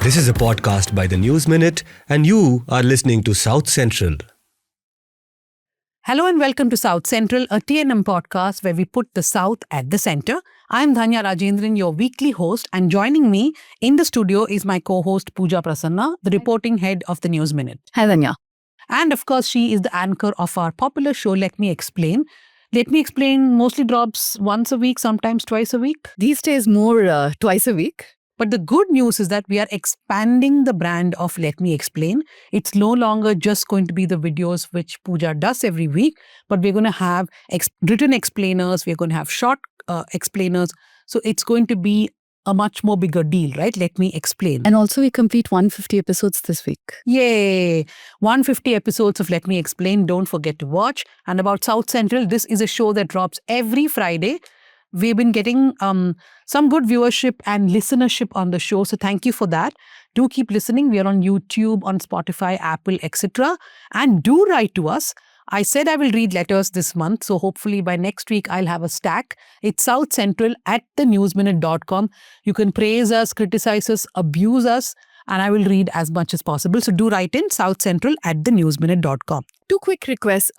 This is a podcast by the News Minute, and you are listening to South Central. Hello and welcome to South Central, a TNM podcast where we put the South at the center. I'm Dhanya Rajendran, your weekly host, and joining me in the studio is my co-host Pooja Prasanna, the reporting head of the News Minute. Hi, Dhanya. And of course, she is the anchor of our popular show, Let Me Explain. Let Me Explain mostly drops once a week, sometimes twice a week. These days more twice a week. But the good news is that we are expanding the brand of Let Me Explain. It's no longer just going to be the videos which Pooja does every week, but we're going to have written explainers, we're going to have short explainers. So it's going to be a much more bigger deal, right? Let Me Explain. And also we complete 150 episodes this week. Yay! 150 episodes of Let Me Explain. Don't forget to watch. And about South Central, this is a show that drops every Friday. We've been getting some good viewership and listenership on the show. So thank you for that. Do keep listening. We are on YouTube, on Spotify, Apple, etc. And do write to us. I said I will read letters this month. So hopefully by next week, I'll have a stack. It's southcentral@thenewsminute.com. You can praise us, criticize us, abuse us, and I will read as much as possible. So do write in southcentral@thenewsminute.com. Two quick requests.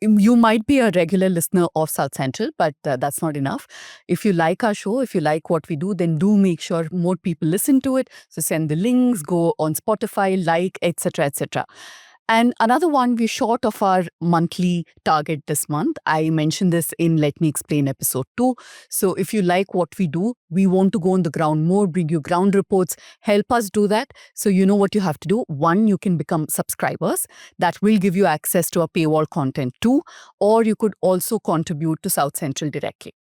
You might be a regular listener of South Central, but that's not enough. If you like our show, if you like what we do, then do make sure more people listen to it. So send the links, go on Spotify, like, etc., etc. And another one, we're short of our monthly target this month. I mentioned this in Let Me Explain episode 2. So if you like what we do, we want to go on the ground more, bring you ground reports, help us do that. So you know what you have to do. One, you can become subscribers. That will give you access to our paywall content too. Or you could also contribute to South Central directly.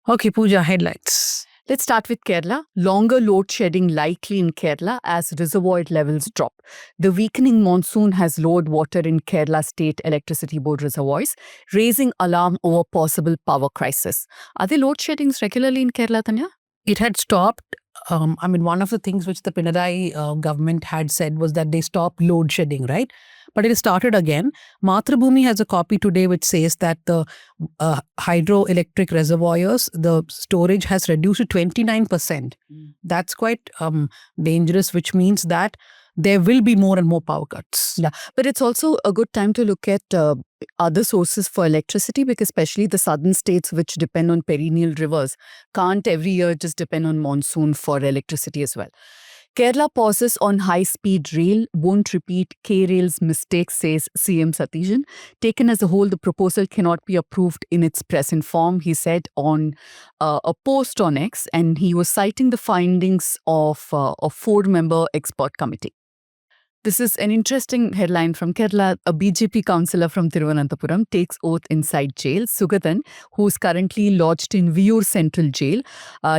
Okay, Pooja, headlines. Let's start with Kerala. Longer load shedding likely in Kerala as reservoir levels drop. The weakening monsoon has lowered water in Kerala State Electricity Board reservoirs, raising alarm over possible power crisis. Are there load sheddings regularly in Kerala, Tanya? It had stopped. One of the things which the Pinarayi government had said was that they stopped load shedding, right? But it started again. Mathrubhumi has a copy today which says that the hydroelectric reservoirs, the storage has reduced to 29%. That's quite dangerous, which means that there will be more and more power cuts. Yeah, but it's also a good time to look at other sources for electricity, because especially the southern states which depend on perennial rivers can't every year just depend on monsoon for electricity as well. Kerala pauses on high-speed rail, won't repeat K-Rail's mistakes, says CM Satijan. Taken as a whole, the proposal cannot be approved in its present form, he said on a post on X, and he was citing the findings of a 4-member expert committee. This is an interesting headline from Kerala. A BJP councillor from Thiruvananthapuram takes oath inside jail. Sugathan, who is currently lodged in Viyur Central Jail.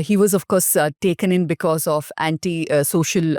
He was, of course, taken in because of anti-social.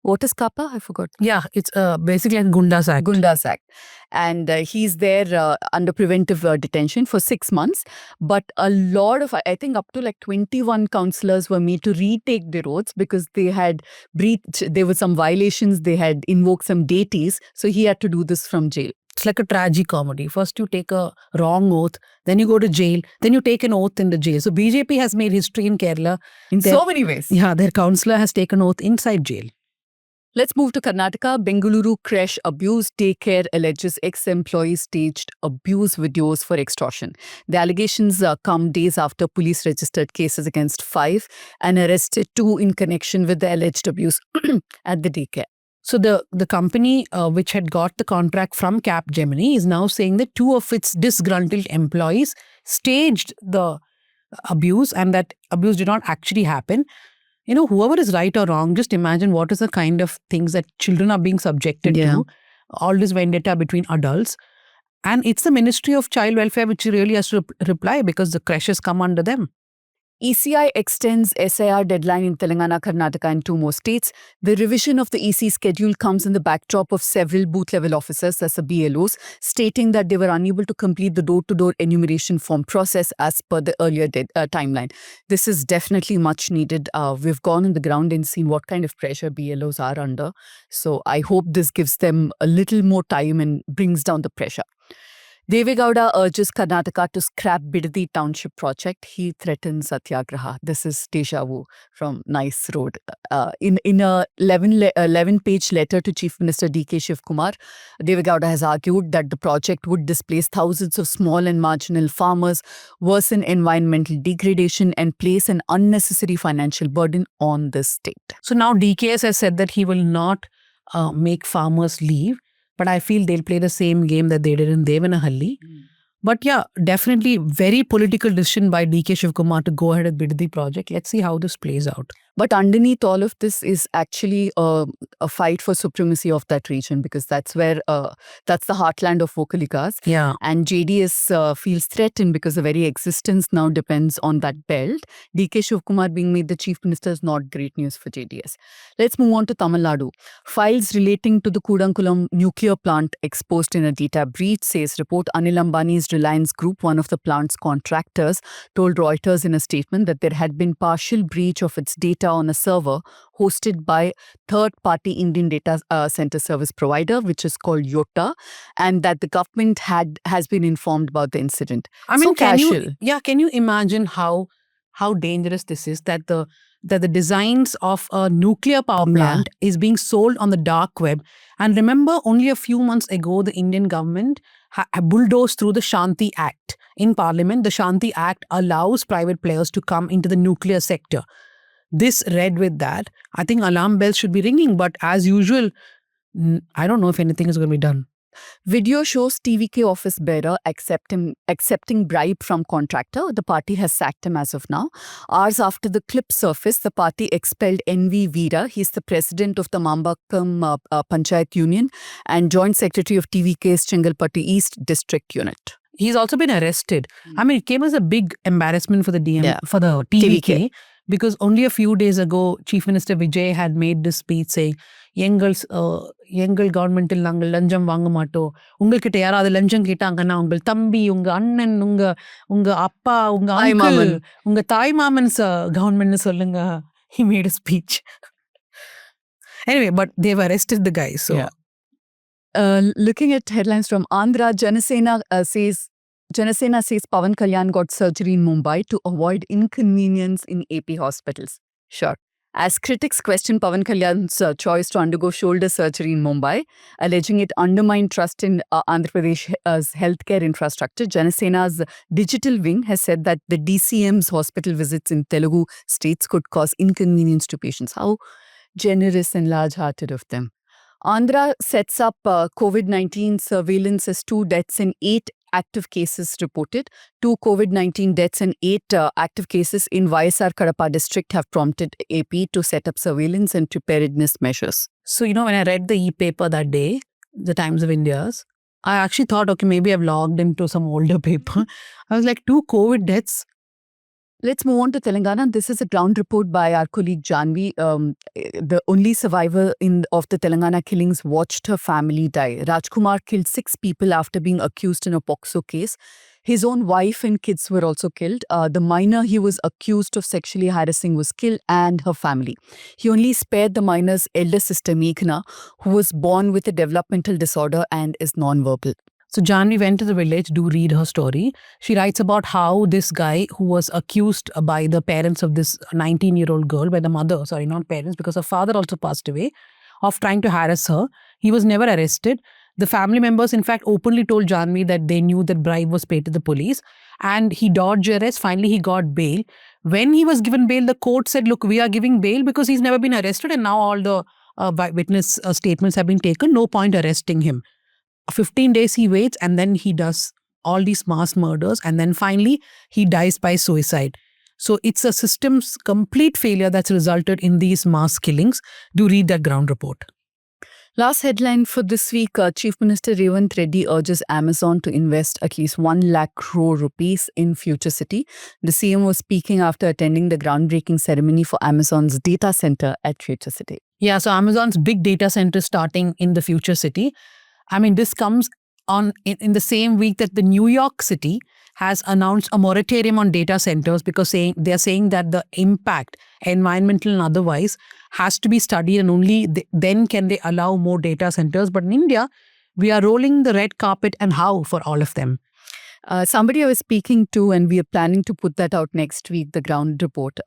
What is Kappa? I forgot. Yeah, it's basically a Gundas Act. Gundas Act. And he's there under preventive detention for 6 months. But a lot of, I think up to like 21 councillors were made to retake their oaths because they had breached, there were some violations, they had invoked some deities. So he had to do this from jail. It's like a tragicomedy. First you take a wrong oath, then you go to jail, then you take an oath in the jail. So BJP has made history in Kerala. In so many ways. Yeah, their councillor has taken oath inside jail. Let's move to Karnataka. Bengaluru creche abuse daycare alleges ex-employees staged abuse videos for extortion. The allegations come days after police registered cases against 5 and arrested 2 in connection with the alleged abuse at the daycare. So the company which had got the contract from Capgemini is now saying that 2 of its disgruntled employees staged the abuse and that abuse did not actually happen. You know, whoever is right or wrong, just imagine what is the kind of things that children are being subjected to. All this vendetta between adults. And it's the Ministry of Child Welfare which really has to reply because the creches come under them. ECI extends SIR deadline in Telangana, Karnataka and 2 more states. The revision of the EC schedule comes in the backdrop of several booth-level officers, that's the BLOs, stating that they were unable to complete the door-to-door enumeration form process as per the earlier timeline. This is definitely much needed. We've gone on the ground and seen what kind of pressure BLOs are under. So I hope this gives them a little more time and brings down the pressure. Deve Gowda urges Karnataka to scrap Bidadi Township project. He threatens Satyagraha. This is deja vu from Nice Road. In a 11-page letter to Chief Minister D.K. Shivkumar, Deve Gowda has argued that the project would displace thousands of small and marginal farmers, worsen environmental degradation, and place an unnecessary financial burden on the state. So now DKS has said that he will not make farmers leave, but I feel they'll play the same game that they did in Devanahalli. But yeah, definitely very political decision by DK Shivkumar to go ahead with Bidadi project. Let's see how this plays out. But underneath all of this is actually a fight for supremacy of that region, because that's where that's the heartland of Vocalikas. Yeah. And JDS feels threatened because the very existence now depends on that belt. DK Shivkumar being made the chief minister is not great news for JDS. Let's move on to Tamil Nadu. Files relating to the Kudankulam nuclear plant exposed in a data breach, says report. Anil Ambani's Reliance Group, one of the plant's contractors, told Reuters in a statement that there had been partial breach of its data on a server hosted by third-party Indian data center service provider, which is called Yotta, and that the government has been informed about the incident. I mean, So casual. can you imagine how dangerous this is, that the designs of a nuclear power plant is being sold on the dark web. And remember, only a few months ago, the Indian government bulldozed through the Shanti Act in Parliament. The Shanti Act allows private players to come into the nuclear sector. This read with that, I think alarm bells should be ringing. But as usual, I don't know if anything is going to be done. Video shows TVK office bearer accepting bribe from contractor. The party has sacked him as of now. Hours after the clip surfaced, the party expelled N.V. Veera. He's the president of the Mambakam Panchayat Union and joint secretary of TVK's Chengalpattu East District Unit. He's also been arrested. I mean, it came as a big embarrassment for the for the TVK. Because only a few days ago, Chief Minister Vijay had made this speech saying, எங்கள் கவர்மெண்டில் நாங்கள் லஞ்சம் வாங்க மாட்டோம், உங்ககிட்ட யாராவது லஞ்சம் கேட்டாங்கன்னா உங்கள் தம்பி, உங்க அண்ணன், உங்க அப்பா, உங்க அங்கிள், உங்க தாய் மாமன் கவர்மெண்ட்னு சொல்லுங்க. He made a speech. Anyway, but they've arrested the guy. So, looking at headlines from Andhra, Janasena says Pawan Kalyan got surgery in Mumbai to avoid inconvenience in AP hospitals. Sure. As critics question Pawan Kalyan's choice to undergo shoulder surgery in Mumbai, alleging it undermined trust in Andhra Pradesh's healthcare infrastructure, Janasena's digital wing has said that the DCM's hospital visits in Telugu states could cause inconvenience to patients. How generous and large-hearted of them. Andhra sets up COVID-19 surveillance as 2 deaths and 8 active cases reported. 2 COVID-19 deaths and 8 active cases in YSR Kadapa district have prompted AP to set up surveillance and preparedness measures. So, when I read the e-paper that day, the Times of India's, I actually thought, okay, maybe I've logged into some older paper. I was like, 2 COVID deaths. Let's move on to Telangana. This is a ground report by our colleague Janvi. The only survivor of the Telangana killings watched her family die. Rajkumar killed 6 people after being accused in a POCSO case. His own wife and kids were also killed. The minor he was accused of sexually harassing was killed, and her family. He only spared the minor's elder sister Meghna, who was born with a developmental disorder and is non-verbal. So Janvi went to the village. Do read her story. She writes about how this guy who was accused by the parents of this 19-year-old girl, by the mother, sorry, not parents, because her father also passed away, of trying to harass her. He was never arrested. The family members, in fact, openly told Janvi that they knew that bribe was paid to the police. And he dodged arrest. Finally, he got bail. When he was given bail, the court said, look, we are giving bail because he's never been arrested. And now all the witness statements have been taken. No point arresting him. 15 days he waits, and then he does all these mass murders, and then finally he dies by suicide. So it's a system's complete failure that's resulted in these mass killings. Do read that ground report. Last headline for this week, Chief Minister Revant Reddy urges Amazon to invest at least 1 lakh crore rupees in Future City. The CM was speaking after attending the groundbreaking ceremony for Amazon's data center at Future City. Yeah, so Amazon's big data center starting in the Future City. I mean, this comes on in the same week that the New York City has announced a moratorium on data centers because they're saying that the impact, environmental and otherwise, has to be studied, and only then can they allow more data centers. But in India, we are rolling the red carpet and how for all of them? Somebody I was speaking to, and we are planning to put that out next week, the ground report.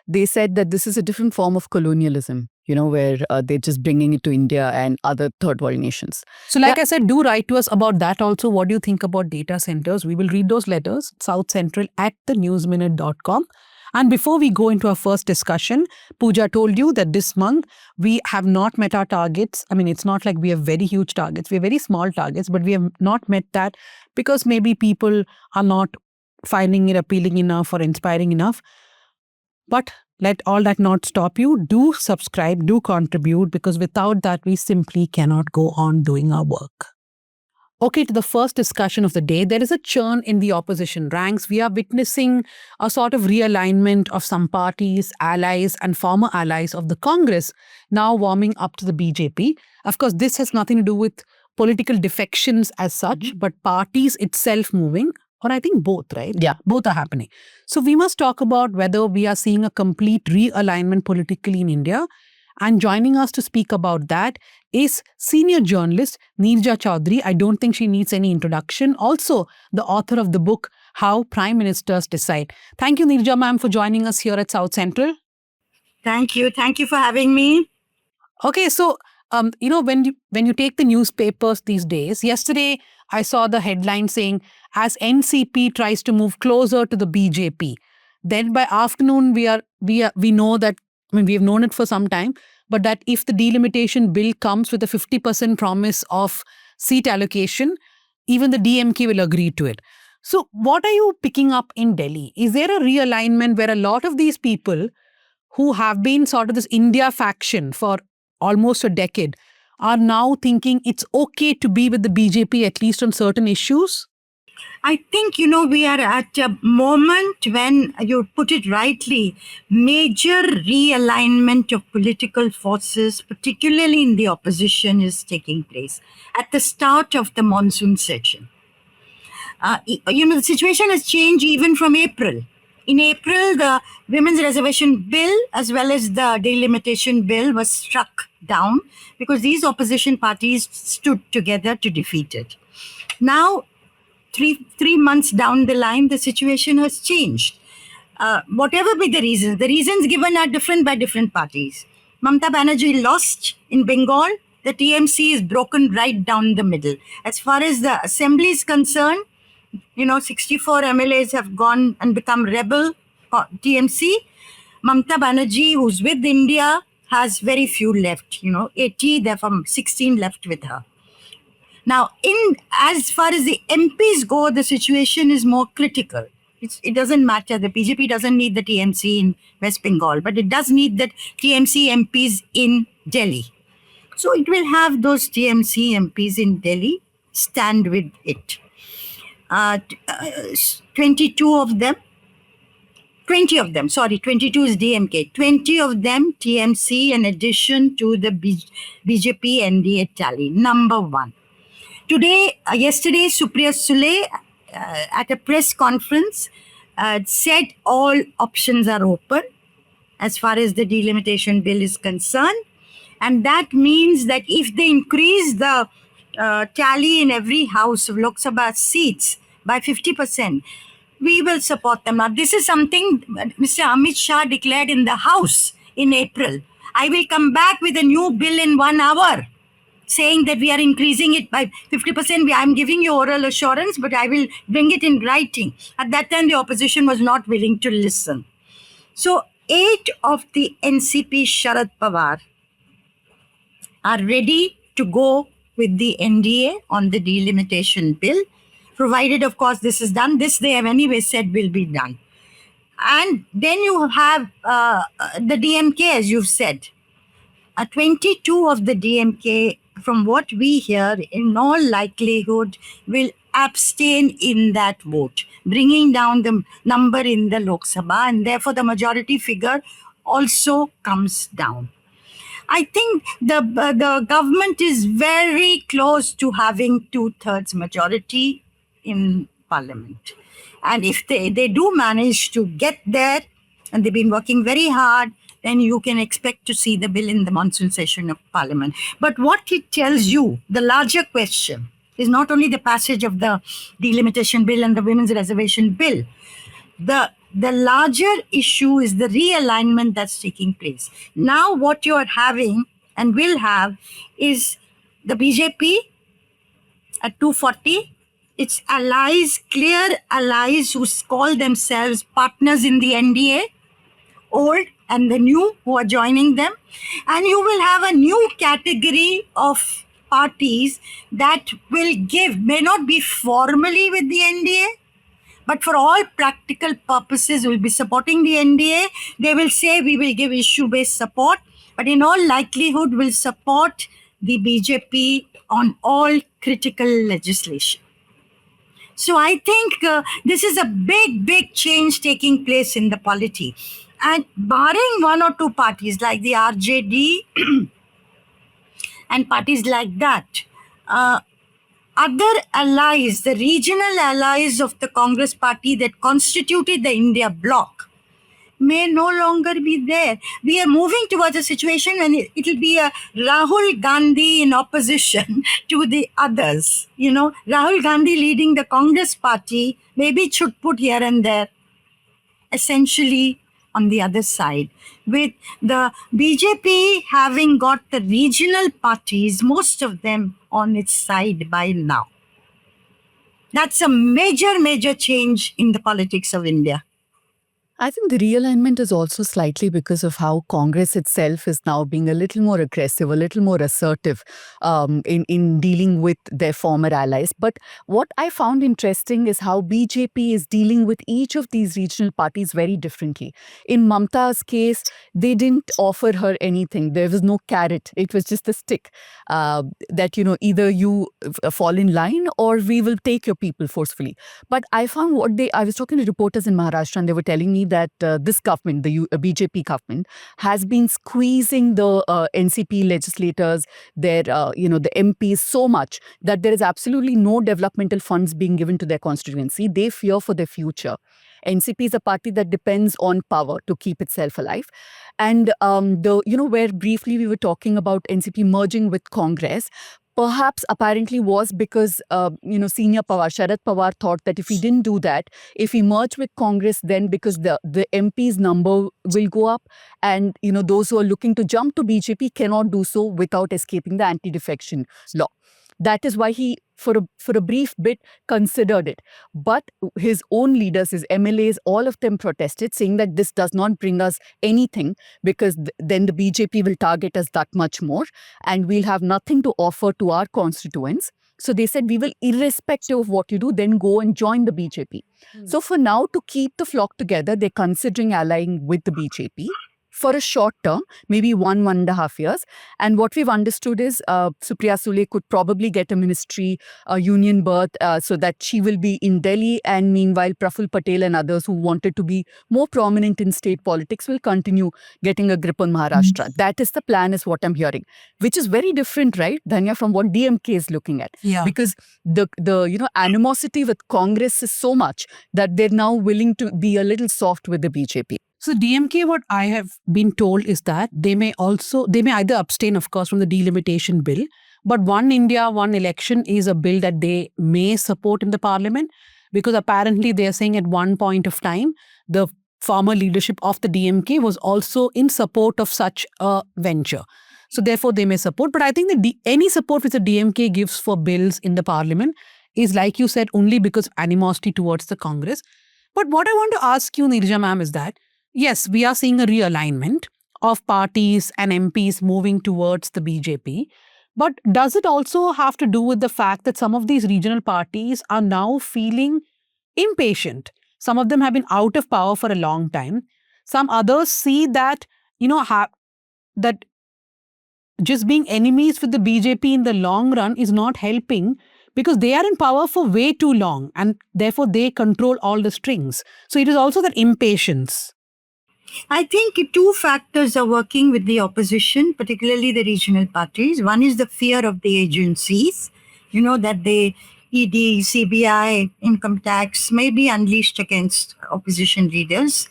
They said that this is a different form of colonialism, where they're just bringing it to India and other third world nations. So like I said, do write to us about that also. What do you think about data centers? We will read those letters, South Central at thenewsminute.com. And before we go into our first discussion, Pooja told you that this month we have not met our targets. I mean, it's not like we have very huge targets. We have very small targets, but we have not met that because maybe people are not finding it appealing enough or inspiring enough. But let all that not stop you. Do subscribe, do contribute, because without that, we simply cannot go on doing our work. Okay, to the first discussion of the day, there is a churn in the opposition ranks. We are witnessing a sort of realignment of some parties, allies, and former allies of the Congress now warming up to the BJP. Of course, this has nothing to do with political defections as such, but parties itself moving, or I think both, right? Yeah. Both are happening. So we must talk about whether we are seeing a complete realignment politically in India. And joining us to speak about that is senior journalist Neerja Chaudhary. I don't think she needs any introduction. Also, the author of the book, How Prime Ministers Decide. Thank you, Neerja ma'am, for joining us here at South Central. Thank you. Thank you for having me. Okay, so, when you take the newspapers these days, yesterday I saw the headline saying, as NCP tries to move closer to the BJP. Then by afternoon, we know that, we have known it for some time, but that if the delimitation bill comes with a 50% promise of seat allocation, even the DMK will agree to it. So what are you picking up in Delhi? Is there a realignment where a lot of these people who have been sort of this India faction for almost a decade are now thinking it's okay to be with the BJP, at least on certain issues? I think, we are at a moment when, you put it rightly, major realignment of political forces, particularly in the opposition, is taking place at the start of the monsoon session. The situation has changed even from April. In April, the Women's Reservation Bill as well as the delimitation bill was struck down because these opposition parties stood together to defeat it. Now, three months down the line, the situation has changed. Whatever be the reasons given are different by different parties. Mamata Banerjee lost in Bengal. The TMC is broken right down the middle. As far as the assembly is concerned, 64 MLAs have gone and become rebel TMC. Mamata Banerjee, who's with India, has very few left. 80, therefore 16 left with her. Now, as far as the MPs go, the situation is more critical. It doesn't matter. The BJP doesn't need the TMC in West Bengal, but it does need the TMC MPs in Delhi. So it will have those TMC MPs in Delhi stand with it. 22 of them, 20 of them, 22 is DMK, 20 of them TMC in addition to the BJP NDA tally, number one. Yesterday, Supriya Sule at a press conference said all options are open as far as the delimitation bill is concerned. And that means that if they increase the tally in every house of Lok Sabha seats by 50%, we will support them. Now, this is something Mr. Amit Shah declared in the House in April. I will come back with a new bill in 1 hour, saying that we are increasing it by 50%. I'm giving you oral assurance, but I will bring it in writing. At that time, the opposition was not willing to listen. So 8 of the NCP Sharad Pawar are ready to go with the NDA on the delimitation bill, provided, of course, this is done. This they have anyway said will be done. And then you have the DMK, as you've said. 22 of the DMK, from what we hear, in all likelihood, will abstain in that vote, bringing down the number in the Lok Sabha, and therefore the majority figure also comes down. I think the government is very close to having 2/3 majority in parliament. And if they do manage to get there, and they've been working very hard, then you can expect to see the bill in the monsoon session of Parliament. But what it tells you, the larger question, is not only the passage of the delimitation bill and the women's reservation bill. The larger issue is the realignment that's taking place. Now what you're having and will have is the BJP at 240, its allies, clear allies who call themselves partners in the NDA, old and the new who are joining them. And you will have a new category of parties that will give, may not be formally with the NDA, but for all practical purposes will be supporting the NDA. They will say we will give issue-based support, but in all likelihood will support the BJP on all critical legislation. So I think this is a big change taking place in the polity. And barring one or two parties like the RJD and parties like that, other allies, the regional allies of the Congress party that constituted the India bloc, may no longer be there. We are moving towards a situation when it will be a Rahul Gandhi in opposition to the others. You know, Rahul Gandhi leading the Congress party, maybe it should put here and there, essentially on the other side. With the BJP having got the regional parties, most of them on its side by now. That's a major change in the politics of India. I think the realignment is also slightly because of how Congress itself is now being a little more aggressive, a little more assertive in dealing with their former allies. But what I found interesting is how BJP is dealing with each of these regional parties very differently. In Mamta's case, they didn't offer her anything. There was no carrot. It was just a stick that, you know, either you fall in line or we will take your people forcefully. But I found I was talking to reporters in Maharashtra and they were telling me that this government, the BJP government, has been squeezing the NCP legislators, the MPs so much that there is absolutely no developmental funds being given to their constituency. They fear for their future. NCP is a party that depends on power to keep itself alive. And where briefly we were talking about NCP merging with Congress, perhaps apparently was because, senior Pawar, Sharad Pawar thought that if he didn't do that, if he merged with Congress, then because the MP's number will go up and, those who are looking to jump to BJP cannot do so without escaping the anti-defection law. That is why he, for a brief bit, considered it. But his own leaders, his MLAs, all of them protested, saying that this does not bring us anything because then the BJP will target us that much more and we'll have nothing to offer to our constituents. So they said, we will, irrespective of what you do, then go and join the BJP. So for now, to keep the flock together, they're considering allying with the BJP. For a short term, maybe 1.5 years. And what we've understood is Supriya Sule could probably get a ministry, union berth, so that she will be in Delhi. And meanwhile, Praful Patel and others who wanted to be more prominent in state politics will continue getting a grip on Maharashtra. That is the plan, is what I'm hearing, which is very different, right, Dhanya, from what DMK is looking at. Yeah. Because the animosity with Congress is so much that they're now willing to be a little soft with the BJP. So DMK, what I have been told is that they may either abstain, of course, from the delimitation bill, but One India, One Election is a bill that they may support in the parliament, because apparently they are saying at one point of time, the former leadership of the DMK was also in support of such a venture. So therefore they may support. But I think that any support which the DMK gives for bills in the parliament is, like you said, only because of animosity towards the Congress. But what I want to ask you, Neerja ma'am, is that yes, we are seeing a realignment of parties and MPs moving towards the BJP. But does it also have to do with the fact that some of these regional parties are now feeling impatient? Some of them have been out of power for a long time. Some others see that, that just being enemies with the BJP in the long run is not helping, because they are in power for way too long and therefore they control all the strings. So it is also that impatience. I think two factors are working with the opposition, particularly the regional parties. One is the fear of the agencies, that the ED, CBI, income tax may be unleashed against opposition leaders.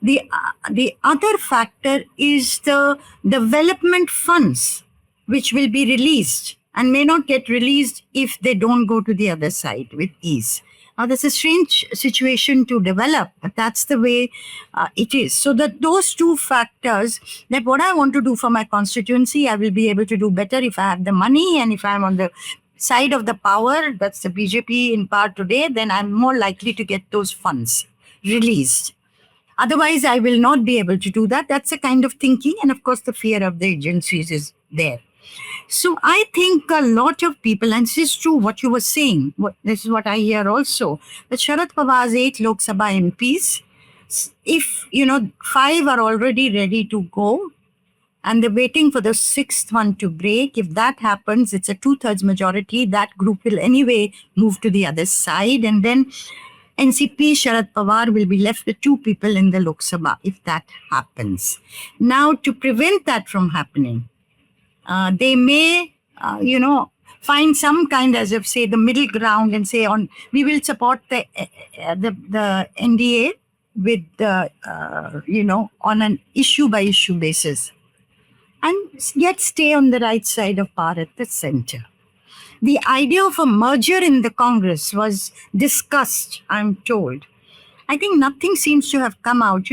The other factor is the development funds, which will be released and may not get released if they don't go to the other side with ease. Now, that's a strange situation to develop, but that's the way it is. So that those two factors, that what I want to do for my constituency, I will be able to do better if I have the money, and if I'm on the side of the power, that's the BJP in power today, then I'm more likely to get those funds released. Otherwise, I will not be able to do that. That's a kind of thinking. And of course, the fear of the agencies is there. So I think a lot of people, and this is true what you were saying, this is what I hear also, that Sharad Pawar's 8 Lok Sabha MPs, if, 5 are already ready to go, and they're waiting for the 6th one to break. If that happens, it's a 2/3 majority. That group will anyway move to the other side. And then NCP Sharad Pawar will be left with 2 people in the Lok Sabha if that happens. Now, to prevent that from happening, they may, find some kind, as if say, the middle ground and say, we will support the NDA with, on an issue by issue basis, and yet stay on the right side of power at the center. The idea of a merger in the Congress was discussed, I'm told. I think nothing seems to have come out.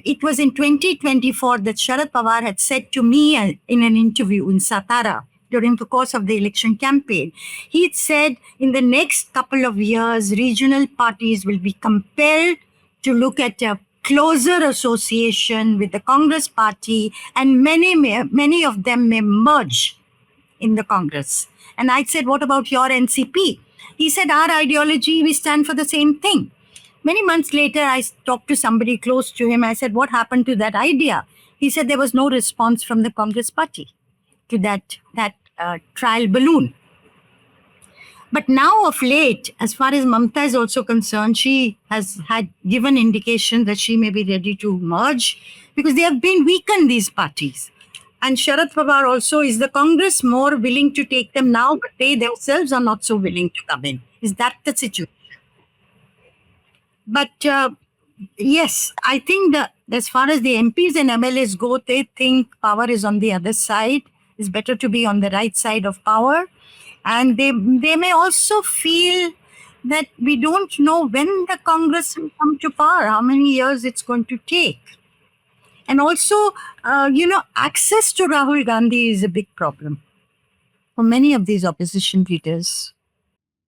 It was in 2024 that Sharad Pawar had said to me in an interview in Satara during the course of the election campaign. He had said in the next couple of years, regional parties will be compelled to look at a closer association with the Congress party, and many of them may merge in the Congress. And I said, what about your NCP? He said, our ideology, we stand for the same thing. Many months later, I talked to somebody close to him. I said, what happened to that idea? He said there was no response from the Congress party to that trial balloon. But now of late, as far as Mamta is also concerned, she has had given indication that she may be ready to merge because they have been weakened, these parties. And Sharad Pawar also, is the Congress more willing to take them now, but they themselves are not so willing to come in? Is that the situation? But yes, I think that as far as the MPs and MLAs go, they think power is on the other side. It's better to be on the right side of power. And they may also feel that we don't know when the Congress will come to power, how many years it's going to take. And also, access to Rahul Gandhi is a big problem for many of these opposition leaders.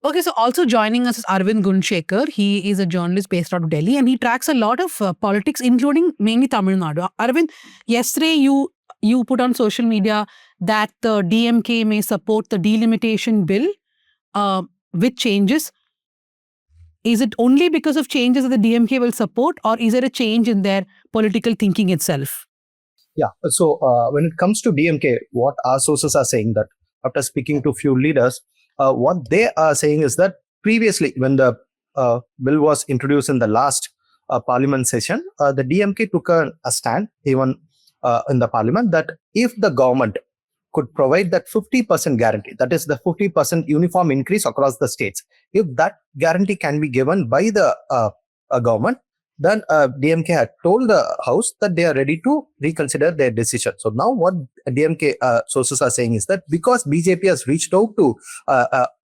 Okay, so also joining us is Arvind Gunshekar. He is a journalist based out of Delhi, and he tracks a lot of politics, including mainly Tamil Nadu. Arvind, yesterday you put on social media that the DMK may support the delimitation bill with changes. Is it only because of changes that the DMK will support, or is there a change in their political thinking itself? Yeah, so when it comes to DMK, what our sources are saying, that after speaking to few leaders, what they are saying is that previously, when the bill was introduced in the last parliament session, the DMK took a stand even in the parliament that if the government could provide that 50% guarantee, that is the 50% uniform increase across the states, if that guarantee can be given by the government, then DMK had told the House that they are ready to reconsider their decision. So now what DMK sources are saying is that because BJP has reached out to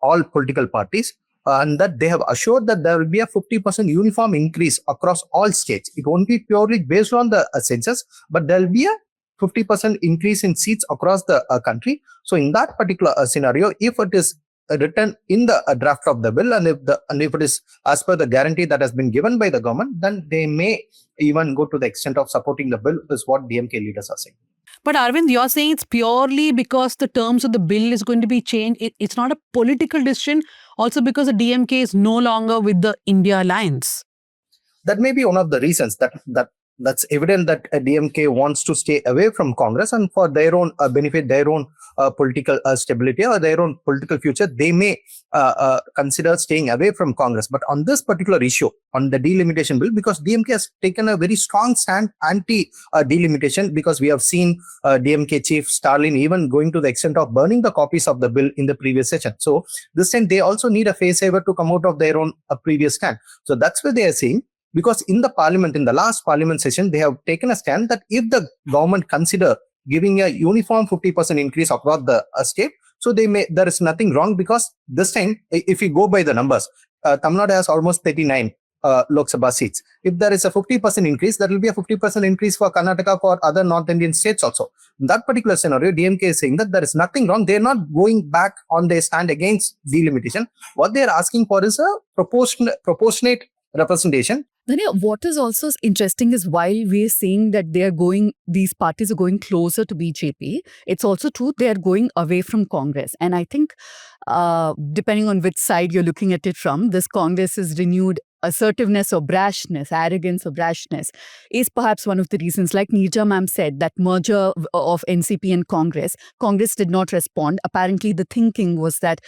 all political parties, and that they have assured that there will be a 50% uniform increase across all states. It won't be purely based on the census, but there will be a 50% increase in seats across the country. So in that particular scenario, if it is written in the draft of the bill, and if it is as per the guarantee that has been given by the government, then they may even go to the extent of supporting the bill, is what DMK leaders are saying. But Arvind, you're saying it's purely because the terms of the bill is going to be changed. It's not a political decision, also because the DMK is no longer with the India Alliance. That may be one of the reasons that's evident, that DMK wants to stay away from Congress, and for their own benefit, their own political stability or their own political future, they may consider staying away from Congress. But on this particular issue, on the delimitation bill, because DMK has taken a very strong stand anti-delimitation, because we have seen DMK chief Stalin even going to the extent of burning the copies of the bill in the previous session. So this time they also need a face saver to come out of their own previous stand. So that's where they are saying because in the parliament, in the last parliament session, they have taken a stand that if the government consider giving a uniform 50% increase across the state, so there is nothing wrong, because this time, if you go by the numbers, Tamil Nadu has almost 39 Lok Sabha seats. If there is a 50% increase, that will be a 50% increase for Karnataka, for other North Indian states also. In that particular scenario, DMK is saying that there is nothing wrong. They are not going back on their stand against delimitation. What they are asking for is a proportionate representation. Dhanya, what is also interesting is while we are saying that these parties are going closer to BJP, it's also true they are going away from Congress. And I think depending on which side you're looking at it from, this Congress's renewed assertiveness or brashness, arrogance or brashness is perhaps one of the reasons. Like Neerja ma'am said, that merger of NCP and Congress did not respond. Apparently the thinking was that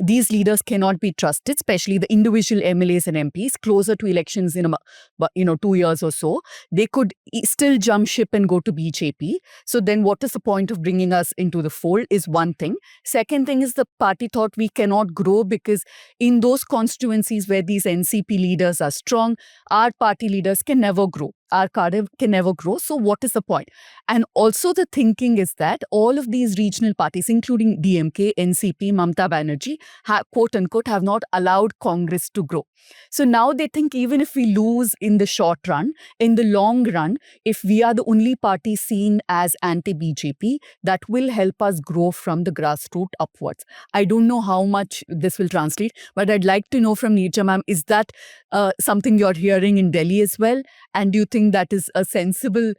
these leaders cannot be trusted, especially the individual MLAs and MPs closer to elections in 2 years or so. They could still jump ship and go to BJP. So then what is the point of bringing us into the fold is one thing. Second thing is the party thought we cannot grow because in those constituencies where these NCP leaders are strong, our party leaders can never grow. Our cadre can never grow. So what is the point? And also the thinking is that all of these regional parties, including DMK, NCP, Mamata Banerjee, quote unquote, have not allowed Congress to grow. So now they think even if we lose in the short run, in the long run, if we are the only party seen as anti-BJP, that will help us grow from the grassroots upwards. I don't know how much this will translate, but I'd like to know from Neerja ma'am, is that something you're hearing in Delhi as well? And do you think that is a sensible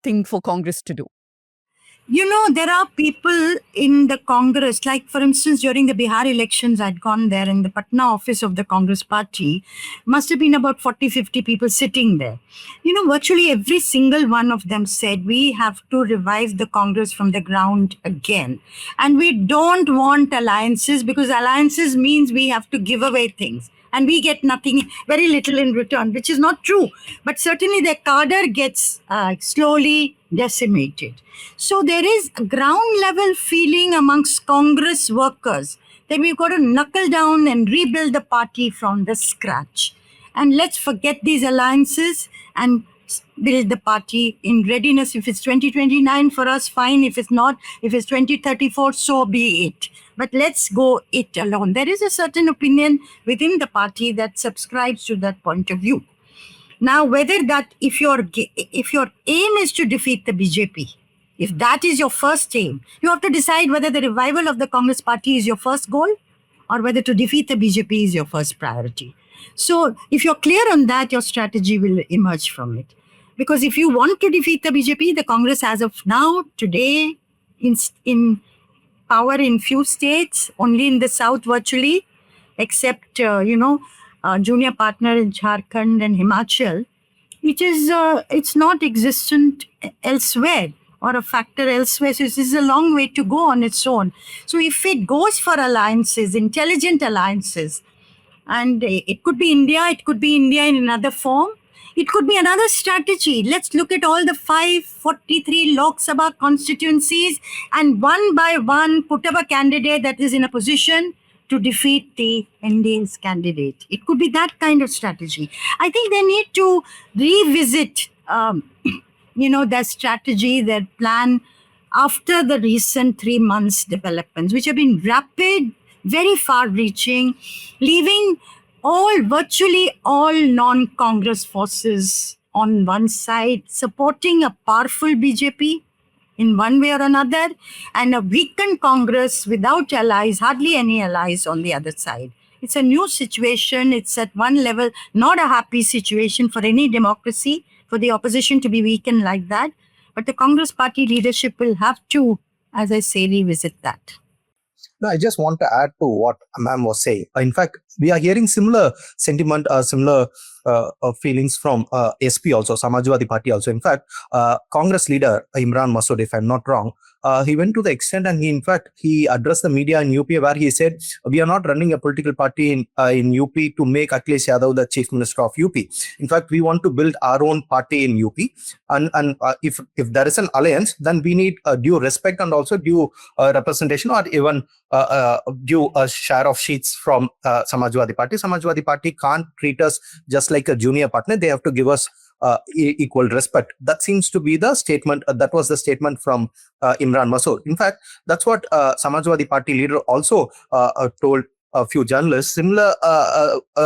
thing for Congress to do? There are people in the Congress, like for instance, during the Bihar elections, I'd gone there in the Patna office of the Congress party, must have been about 40, 50 people sitting there. Virtually every single one of them said, we have to revive the Congress from the ground again. And we don't want alliances because alliances means we have to give away things. And we get nothing, very little in return, which is not true. But certainly their cadre gets slowly decimated. So there is a ground level feeling amongst Congress workers that we've got to knuckle down and rebuild the party from the scratch. And let's forget these alliances and build the party in readiness. If it's 2029 for us, fine. If it's not, if it's 2034, so be it. But let's go it alone. There is a certain opinion within the party that subscribes to that point of view. Now, whether that, if your aim is to defeat the BJP, if that is your first aim, you have to decide whether the revival of the Congress party is your first goal or whether to defeat the BJP is your first priority. So if you're clear on that, your strategy will emerge from it. Because if you want to defeat the BJP, the Congress as of now, today, in power in few states, only in the south virtually, except, junior partner in Jharkhand and Himachal, it's not existent elsewhere or a factor elsewhere. So this is a long way to go on its own. So if it goes for alliances, intelligent alliances, and it could be India, it could be India in another form, it could be another strategy. Let's look at all the 543 Lok Sabha constituencies and one by one put up a candidate that is in a position to defeat the NDA's candidate. It could be that kind of strategy. I think they need to revisit, their strategy, their plan after the recent 3 months developments, which have been rapid, very far-reaching, leaving virtually all non-Congress forces on one side, supporting a powerful BJP in one way or another, and a weakened Congress without allies, hardly any allies on the other side. It's a new situation. It's at one level not a happy situation for any democracy, for the opposition to be weakened like that. But the Congress party leadership will have to, as I say, revisit that. No, I just want to add to what ma'am was saying. In fact, we are hearing similar sentiment, similar feelings from SP also, Samajwadi Party also. In fact, Congress leader Imran Masood, if I'm not wrong, he went to the extent and he addressed the media in UP where he said, we are not running a political party in UP to make Akhilesh Yadav the chief minister of UP. In fact, we want to build our own party in UP. And if there is an alliance, then we need due respect and also due representation or even due a share of seats from Samajwadi Samajwadi Party. Samajwadi Party can't treat us just like a junior partner. They have to give us equal respect. That seems to be the statement. That was the statement from Imran Masood. In fact, that's what Samajwadi Party leader also told a few journalists. Similar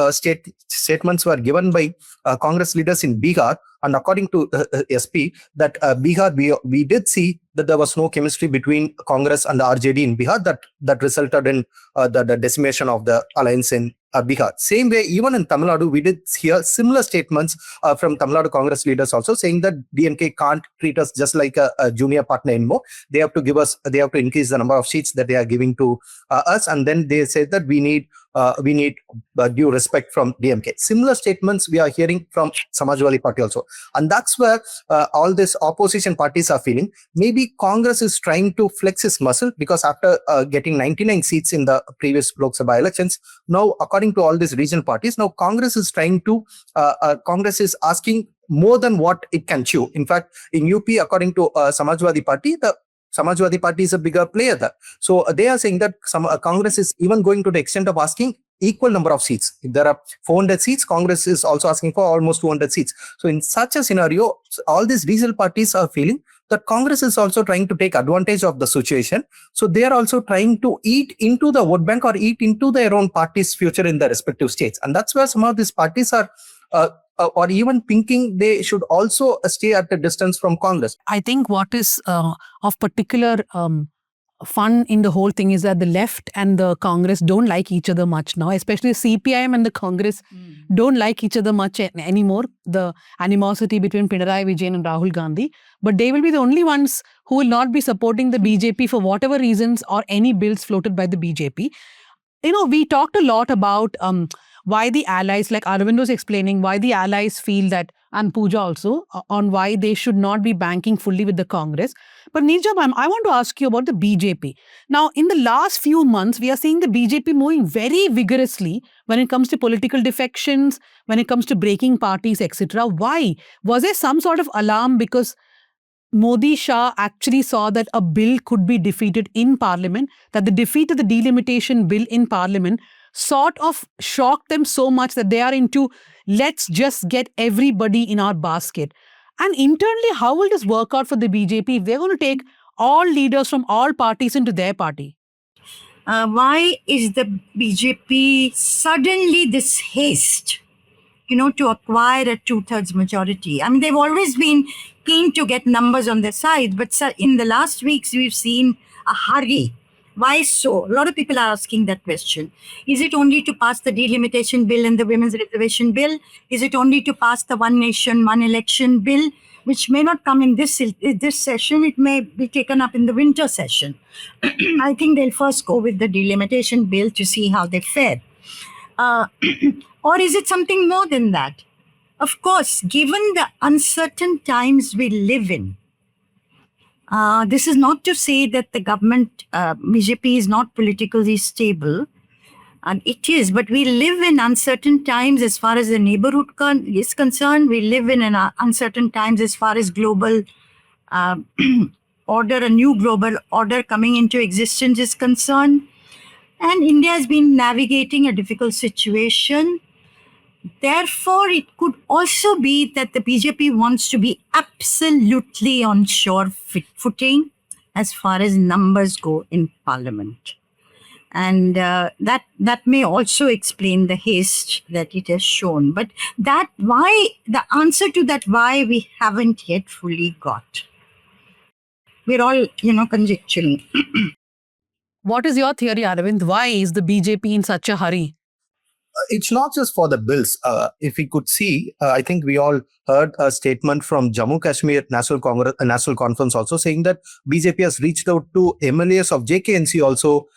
statements were given by Congress leaders in Bihar. And according to SP, that Bihar, we did see that there was no chemistry between Congress and the RJD in Bihar that resulted in the decimation of the alliance in Bihar. Same way, even in Tamil Nadu, we did hear similar statements from Tamil Nadu Congress leaders also saying that DMK can't treat us just like a junior partner anymore. They have to increase the number of seats that they are giving to us. And then they said that we need due respect from DMK. Similar statements we are hearing from Samajwadi Party also. And that's where all these opposition parties are feeling. Maybe Congress is trying to flex its muscle because after getting 99 seats in the previous Lok Sabha elections, now according to all these regional parties, now Congress is asking more than what it can chew. In fact, in UP, according to Samajwadi Party, the Samajwadi Party is a bigger player there. So they are saying that Congress is even going to the extent of asking equal number of seats. If there are 400 seats, Congress is also asking for almost 200 seats. So in such a scenario, all these regional parties are feeling that Congress is also trying to take advantage of the situation. So they are also trying to eat into the vote bank or eat into their own party's future in their respective states. And that's where some of these parties are or even thinking they should also stay at a distance from Congress. I think what is of particular fun in the whole thing is that the left and the Congress don't like each other much now, especially CPIM and the Congress don't like each other much anymore, the animosity between Pinarayi Vijayan and Rahul Gandhi. But they will be the only ones who will not be supporting the BJP for whatever reasons or any bills floated by the BJP. You know, we talked a lot about why the allies, like Arvind was explaining, why the allies feel that, and Pooja also, on why they should not be banking fully with the Congress. But Neerja ma'am, I want to ask you about the BJP. Now, in the last few months, we are seeing the BJP moving very vigorously when it comes to political defections, when it comes to breaking parties, etc. Why? Was there some sort of alarm because Modi Shah actually saw that a bill could be defeated in Parliament, that the defeat of the delimitation bill in Parliament sort of shocked them so much that they are into, let's just get everybody in our basket. And internally, how will this work out for the BJP if they're going to take all leaders from all parties into their party? Why is the BJP suddenly this haste, to acquire a 2/3 majority? I mean, they've always been keen to get numbers on their side, but in the last weeks, we've seen a hurry. Why so? A lot of people are asking that question. Is it only to pass the delimitation bill and the women's reservation bill? Is it only to pass the one nation, one election bill, which may not come in this session? It may be taken up in the winter session. I think they'll first go with the delimitation bill to see how they fare. Or is it something more than that? Of course, given the uncertain times we live in, this is not to say that the government, BJP is not politically stable, and it is, but we live in uncertain times as far as the neighborhood is concerned. We live in uncertain times as far as global order, a new global order coming into existence is concerned. And India has been navigating a difficult situation. Therefore, it could also be that the BJP wants to be absolutely on sure footing as far as numbers go in Parliament. And that may also explain the haste that it has shown. But the answer to that why we haven't yet fully got. We're all, conjecturing. What is your theory, Arvind? Why is the BJP in such a hurry? It's not just for the bills. If we could see, I think we all heard a statement from Jammu Kashmir National Conference also saying that BJP has reached out to MLAs of JKNC also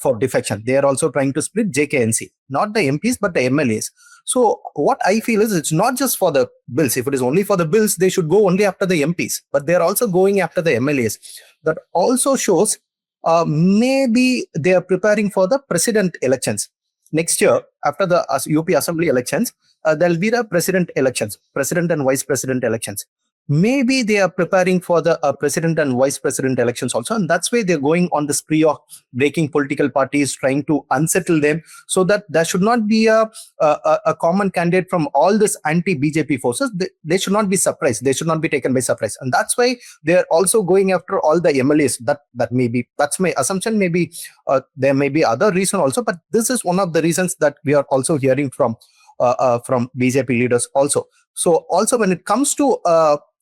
for defection. They are also trying to split JKNC, not the MPs, but the MLAs. So what I feel is it's not just for the bills. If it is only for the bills, they should go only after the MPs, but they're also going after the MLAs. That also shows maybe they are preparing for the president elections. Next year, after the UP Assembly elections, there will be the president elections, president and vice president elections. maybe they are preparing for the president and vice president elections also, and that's why they're going on the spree of breaking political parties, trying to unsettle them, so that there should not be a common candidate from all this anti-BJP forces. They should not be surprised. They should not be taken by surprise, and that's why they are also going after all the MLAs. That's my assumption. Maybe there may be other reason also, but this is one of the reasons that we are also hearing from BJP leaders also. So also when it comes to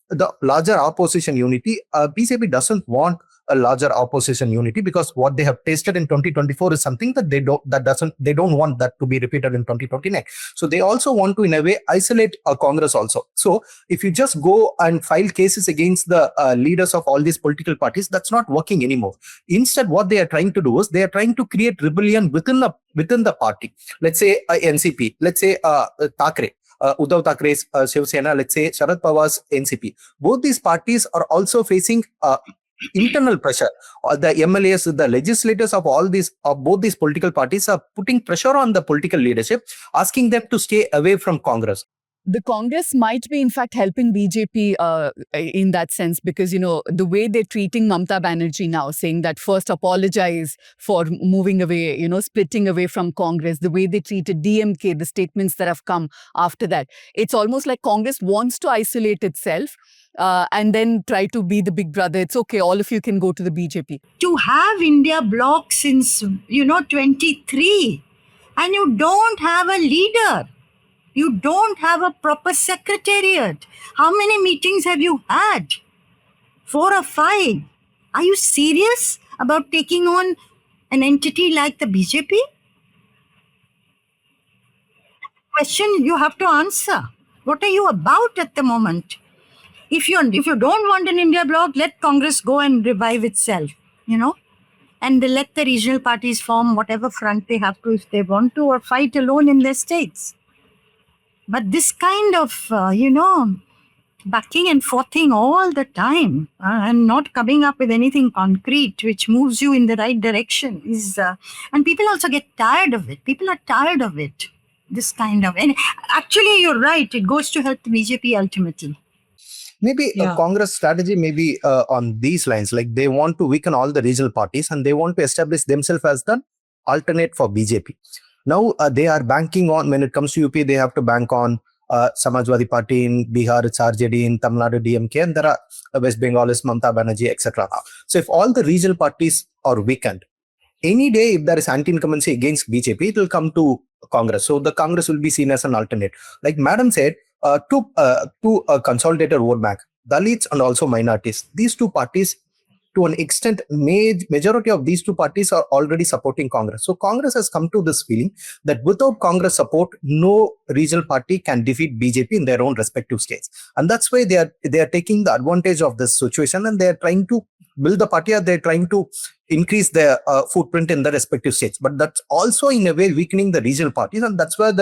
the larger opposition unity, BJP doesn't want a larger opposition unity, because what they have tasted in 2024 is something that they don't want that to be repeated in 2029. So they also want to, in a way, isolate Congress also. So if you just go and file cases against the leaders of all these political parties, that's not working anymore. Instead, what they are trying to do is they are trying to create rebellion within the party. Let's say NCP, let's say Thackeray, Uddhav Thackeray's Shiv Sena, let's say Sharad Pawar's NCP. Both these parties are also facing internal pressure. The MLAs, the legislators of both these political parties are putting pressure on the political leadership, asking them to stay away from Congress. The Congress might be, in fact, helping BJP in that sense, because, the way they're treating Mamata Banerjee now, saying that first apologize for moving away, splitting away from Congress, the way they treated DMK, the statements that have come after that. It's almost like Congress wants to isolate itself and then try to be the big brother. It's okay, all of you can go to the BJP. To have India bloc since, 23, and you don't have a leader. You don't have a proper secretariat. How many meetings have you had? 4 or 5. Are you serious about taking on an entity like the BJP? Question you have to answer. What are you about at the moment? If you don't want an India bloc, let Congress go and revive itself, and they let the regional parties form whatever front they have to if they want to, or fight alone in their states. But this kind of, backing and forthing all the time and not coming up with anything concrete which moves you in the right direction is, and people also get tired of it. People are tired of it. This kind of, and actually you're right, it goes to help the BJP ultimately. Maybe a Congress strategy may be on these lines, like they want to weaken all the regional parties and they want to establish themselves as the alternate for BJP. Now they are banking on, when it comes to UP, they have to bank on Samajwadi Party. In Bihar, it's RJD. In Tamil Nadu, DMK, and there are West Bengal is Mamata Banerjee, etc. So if all the regional parties are weakened, any day if there is anti-incumbency against BJP, it will come to Congress. So the Congress will be seen as an alternate. Like Madam said, to a consolidated vote bank, Dalits and also minorities. These two parties, to an extent, majority of these two parties are already supporting Congress. So Congress has come to this feeling that without Congress support, no regional party can defeat BJP in their own respective states. And that's why they are taking the advantage of this situation, and they are trying to build the party, or they're trying to increase their footprint in the respective states. But that's also in a way weakening the regional parties, and that's where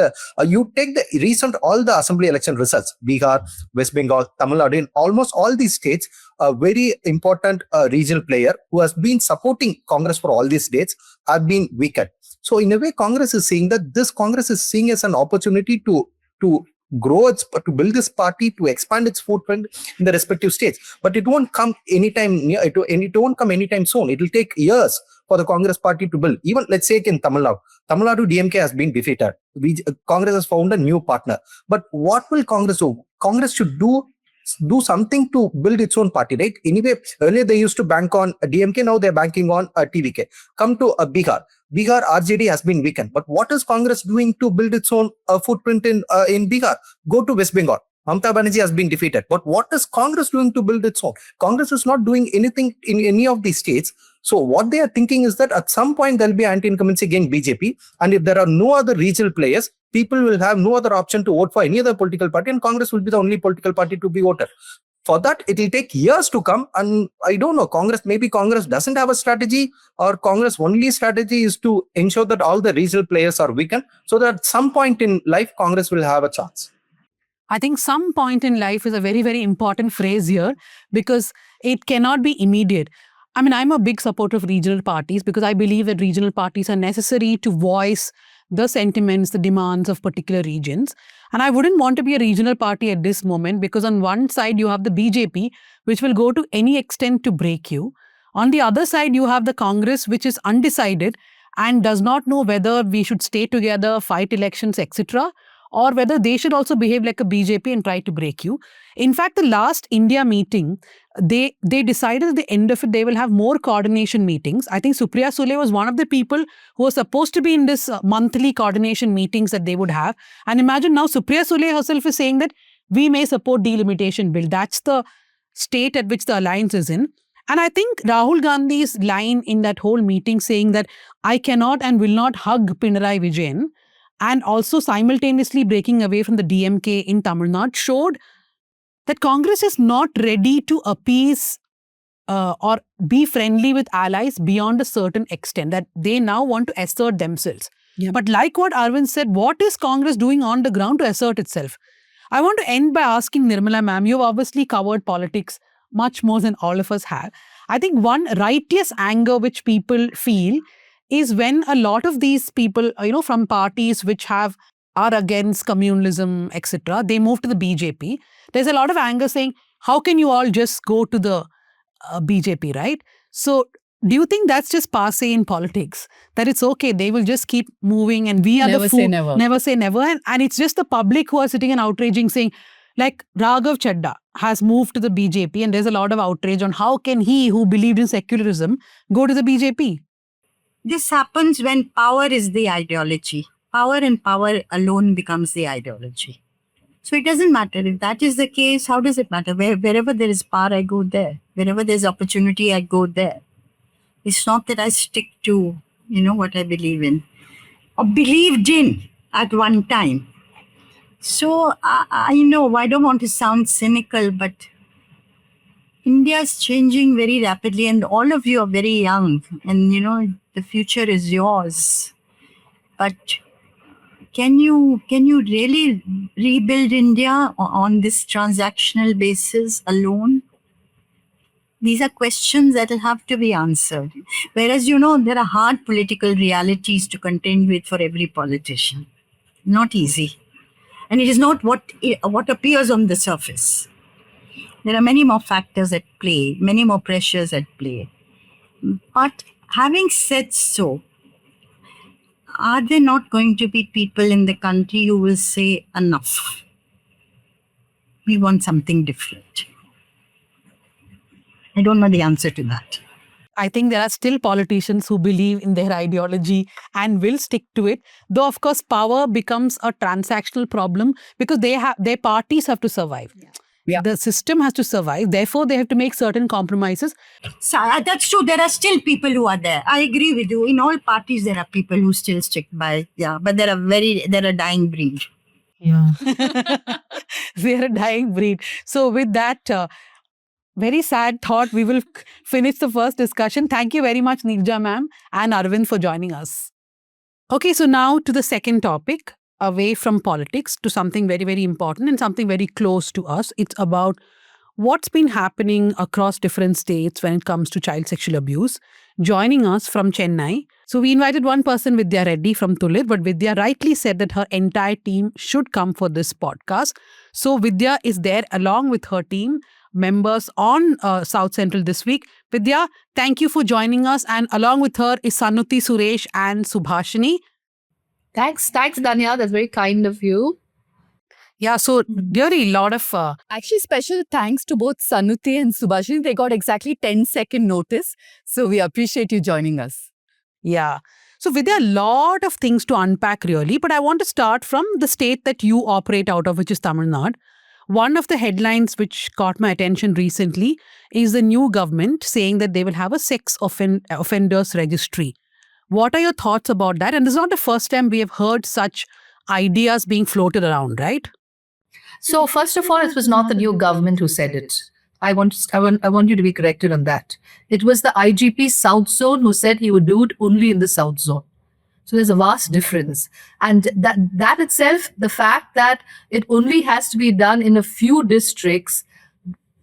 you take the all the assembly election results, Bihar, West Bengal, Tamil Nadu, in almost all these states, a very important regional player who has been supporting Congress for all these states have been weakened. So in a way, Congress is seeing that this Congress is seeing as an opportunity to grow to build this party, to expand its footprint in the respective states. But it won't come anytime soon. It will take years for the Congress party to build. Even let's say in Tamil Nadu DMK has been defeated. Congress has found a new partner. But what will Congress do? Congress should do something to build its own party, right? Anyway, earlier they used to bank on DMK, now they're banking on TVK. Come to Bihar. Bihar RJD has been weakened. But what is Congress doing to build its own footprint in Bihar? Go to West Bengal. Mamata Banerjee has been defeated. But what is Congress doing to build its own? Congress is not doing anything in any of these states. So what they are thinking is that at some point there will be anti-incumbency against BJP. And if there are no other regional players, people will have no other option to vote for any other political party, and Congress will be the only political party to be voted. For that, it will take years to come. And I don't know, maybe Congress doesn't have a strategy, or Congress' only strategy is to ensure that all the regional players are weakened, so that at some point in life, Congress will have a chance. I think some point in life is a very, very important phrase here, because it cannot be immediate. I mean, I'm a big supporter of regional parties because I believe that regional parties are necessary to voice the sentiments, the demands of particular regions. And I wouldn't want to be a regional party at this moment, because on one side you have the BJP, which will go to any extent to break you. On the other side, you have the Congress, which is undecided and does not know whether we should stay together, fight elections, etc., or whether they should also behave like a BJP and try to break you. In fact, the last India meeting, they decided at the end of it, they will have more coordination meetings. I think Supriya Sule was one of the people who was supposed to be in this monthly coordination meetings that they would have. And imagine now Supriya Sule herself is saying that we may support delimitation bill. That's the state at which the alliance is in. And I think Rahul Gandhi's line in that whole meeting saying that I cannot and will not hug Pinarayi Vijayan, and also simultaneously breaking away from the DMK in Tamil Nadu, showed that Congress is not ready to appease or be friendly with allies beyond a certain extent, that they now want to assert themselves. Yeah. But like what Arvind said, what is Congress doing on the ground to assert itself? I want to end by asking Nirmala ma'am, you've obviously covered politics much more than all of us have. I think one righteous anger which people feel is when a lot of these people, from parties which are against communalism, etc., they move to the BJP. There's a lot of anger saying, how can you all just go to the BJP, right? So do you think that's just passe in politics? That it's okay, they will just keep moving and we are Never the say never. Never say never. And it's just the public who are sitting and outraging, saying, like Raghav Chadda has moved to the BJP, and there's a lot of outrage on how can he, who believed in secularism, go to the BJP? This happens when power is the ideology. Power and power alone becomes the ideology. So it doesn't matter. If that is the case, how does it matter? Wherever there is power, I go there. Wherever there's opportunity, I go there. It's not that I stick to, what I believe in or believed in at one time. So I know I don't want to sound cynical, but India is changing very rapidly, and all of you are very young, and the future is yours. But can you really rebuild India on this transactional basis alone? These are questions that will have to be answered. Whereas, there are hard political realities to contend with for every politician. Not easy. And it is not what appears on the surface. There are many more factors at play, many more pressures at play. But having said so, are there not going to be people in the country who will say, enough? We want something different. I don't know the answer to that. I think there are still politicians who believe in their ideology and will stick to it. Though, of course, power becomes a transactional problem because their parties have to survive. Yeah. The system has to survive. Therefore, they have to make certain compromises. So, that's true. There are still people who are there. I agree with you. In all parties, there are people who still stick by. Yeah, but they're a dying breed. Yeah. They are a dying breed. So with that very sad thought, we will finish the first discussion. Thank you very much, Neerja ma'am and Arvind, for joining us. Okay, so now to the second topic, away from politics to something very, very important and something very close to us. It's about what's been happening across different states when it comes to child sexual abuse. Joining us from Chennai. So we invited one person, Vidya Reddy from Tulit, but Vidya rightly said that her entire team should come for this podcast. So Vidya is there along with her team members on South Central this week. Vidya, thank you for joining us. And along with her is Sanuti, Suresh and Subhashini. Thanks, Danya. That's very kind of you. Yeah, so really a lot of... Actually, special thanks to both Sanuti and Subhashini. They got exactly 10-second notice. So we appreciate you joining us. Yeah. So Vidya, a lot of things to unpack really, but I want to start from the state that you operate out of, which is Tamil Nadu. One of the headlines which caught my attention recently is the new government saying that they will have a sex offenders registry. What are your thoughts about that? And this is not the first time we have heard such ideas being floated around, right? So first of all, it was not the new government who said it. I want you to be corrected on that. It was the IGP South Zone who said he would do it only in the South Zone. So there's a vast difference. And that itself, the fact that it only has to be done in a few districts,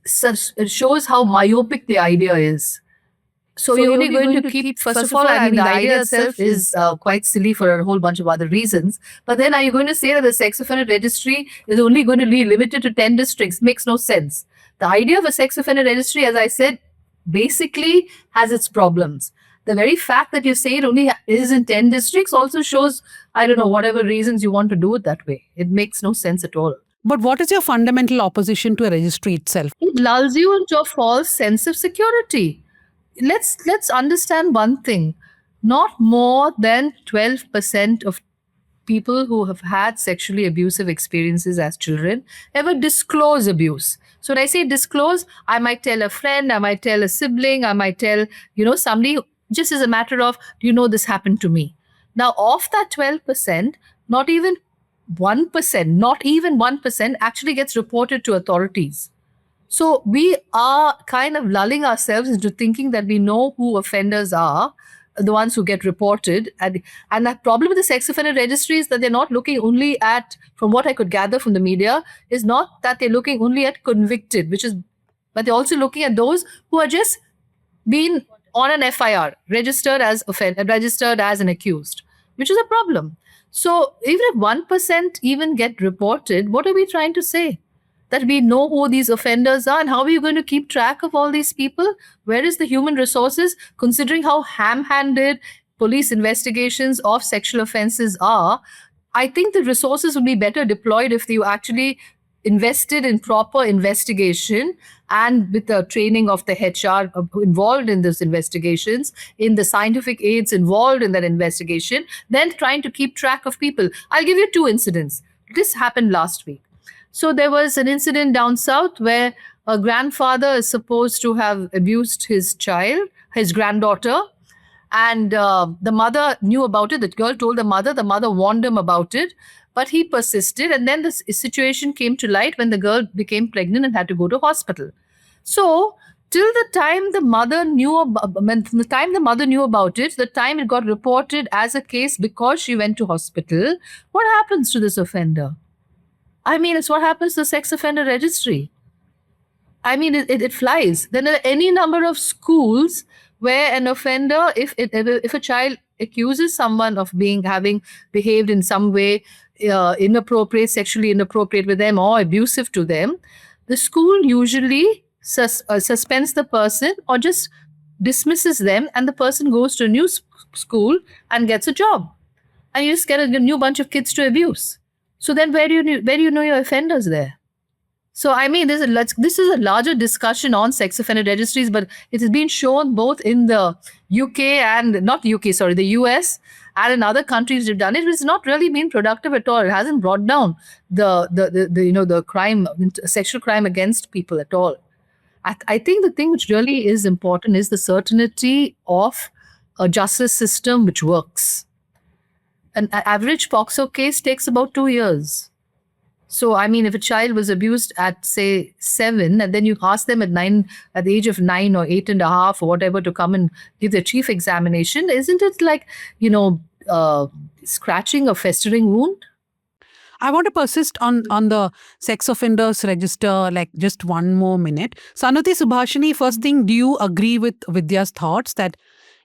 it shows how myopic the idea is. So you're only going to keep, first of all, I mean, the idea itself is quite silly for a whole bunch of other reasons. But then are you going to say that the sex offender registry is only going to be limited to 10 districts? Makes no sense. The idea of a sex offender registry, as I said, basically has its problems. The very fact that you say it only is in 10 districts also shows, I don't know, whatever reasons you want to do it that way. It makes no sense at all. But what is your fundamental opposition to a registry itself? It lulls you into a false sense of security. Let's understand one thing. Not more than 12% of people who have had sexually abusive experiences as children ever disclose abuse. So when I say disclose, I might tell a friend, I might tell a sibling, I might tell, somebody, just as a matter of, this happened to me. Now, of that 12%, not even 1% actually gets reported to authorities. So we are kind of lulling ourselves into thinking that we know who offenders are, the ones who get reported. And the problem with the sex offender registry is that they're not looking only at, from what I could gather from the media, is not that they're looking only at convicted, but they're also looking at those who are just been on an FIR, registered as an accused, which is a problem. So even if 1% even get reported, what are we trying to say? That we know who these offenders are, and how are you going to keep track of all these people? Where is the human resources, considering how ham-handed police investigations of sexual offenses are? I think the resources would be better deployed if you actually invested in proper investigation and with the training of the HR involved in those investigations, in the scientific aids involved in that investigation, then trying to keep track of people. I'll give you 2 incidents. This happened last week. So there was an incident down south where a grandfather is supposed to have abused his granddaughter, and the mother knew about it. The girl told the mother warned him about it, but he persisted, and then the situation came to light when the girl became pregnant and had to go to hospital. So till the time the mother knew about it, the time it got reported as a case because she went to hospital, what happens to this offender? I mean, it's what happens to the sex offender registry. I mean, it flies. Then there are any number of schools where an offender, if a child accuses someone of having behaved in some way sexually inappropriate with them or abusive to them, the school usually suspends the person or just dismisses them, and the person goes to a new school and gets a job. And you just get a new bunch of kids to abuse. So then where do you know your offenders there? So I mean, this is a larger discussion on sex offender registries, but it has been shown both in the the US and in other countries who've done it. It's not really been productive at all. It hasn't brought down the crime, sexual crime against people at all. I think the thing which really is important is the certainty of a justice system which works. An average POCSO case takes about 2 years. So, I mean, if a child was abused at, say, 7, and then you ask them at the age of 9 or 8.5 or whatever to come and give their chief examination, isn't it like, scratching a festering wound? I want to persist on the sex offenders register, like just one more minute. Sanuti Subhashini, first thing, do you agree with Vidya's thoughts that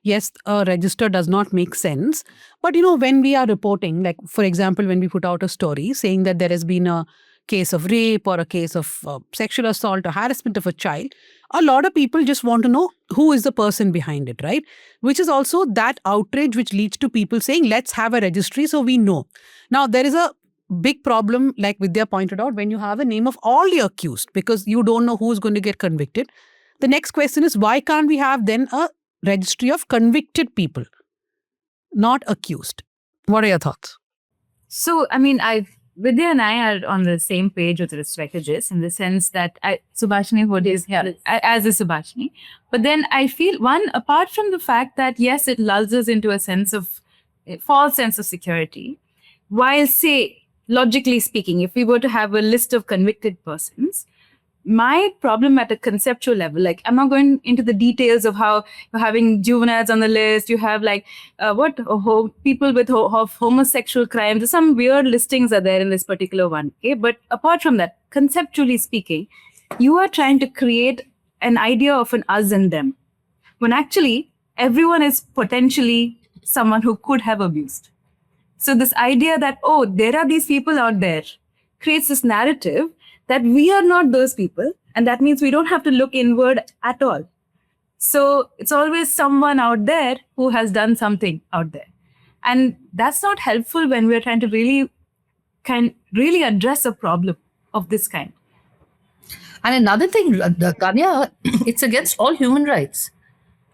yes, a register does not make sense? But when we are reporting, like for example, when we put out a story saying that there has been a case of rape or a case of sexual assault or harassment of a child, a lot of people just want to know who is the person behind it, right? Which is also that outrage which leads to people saying, let's have a registry so we know. Now, there is a big problem, like Vidya pointed out, when you have a name of all the accused, because you don't know who's going to get convicted. The next question is, why can't we have then a registry of convicted people, not accused? What are your thoughts? So, I mean, Vidya and I are on the same page with respect to this, in the sense that Subhashini Hode is here as a Subhashini. But then I feel, apart from the fact that, yes, it lulls us into a false sense of security, while, say, logically speaking, if we were to have a list of convicted persons, my problem at a conceptual level, like I'm not going into the details of how you're having juveniles on the list, you have like people with of homosexual crimes, some weird listings are there in this particular one. Okay, but apart from that, conceptually speaking, you are trying to create an idea of an us and them. when actually everyone is potentially someone who could have abused. So this idea that, oh, there are these people out there creates this narrative that we are not those people. And that means we don't have to look inward at all. So it's always someone out there who has done something out there. And that's not helpful when we're trying to really address a problem of this kind. And another thing, Kanya, it's against all human rights.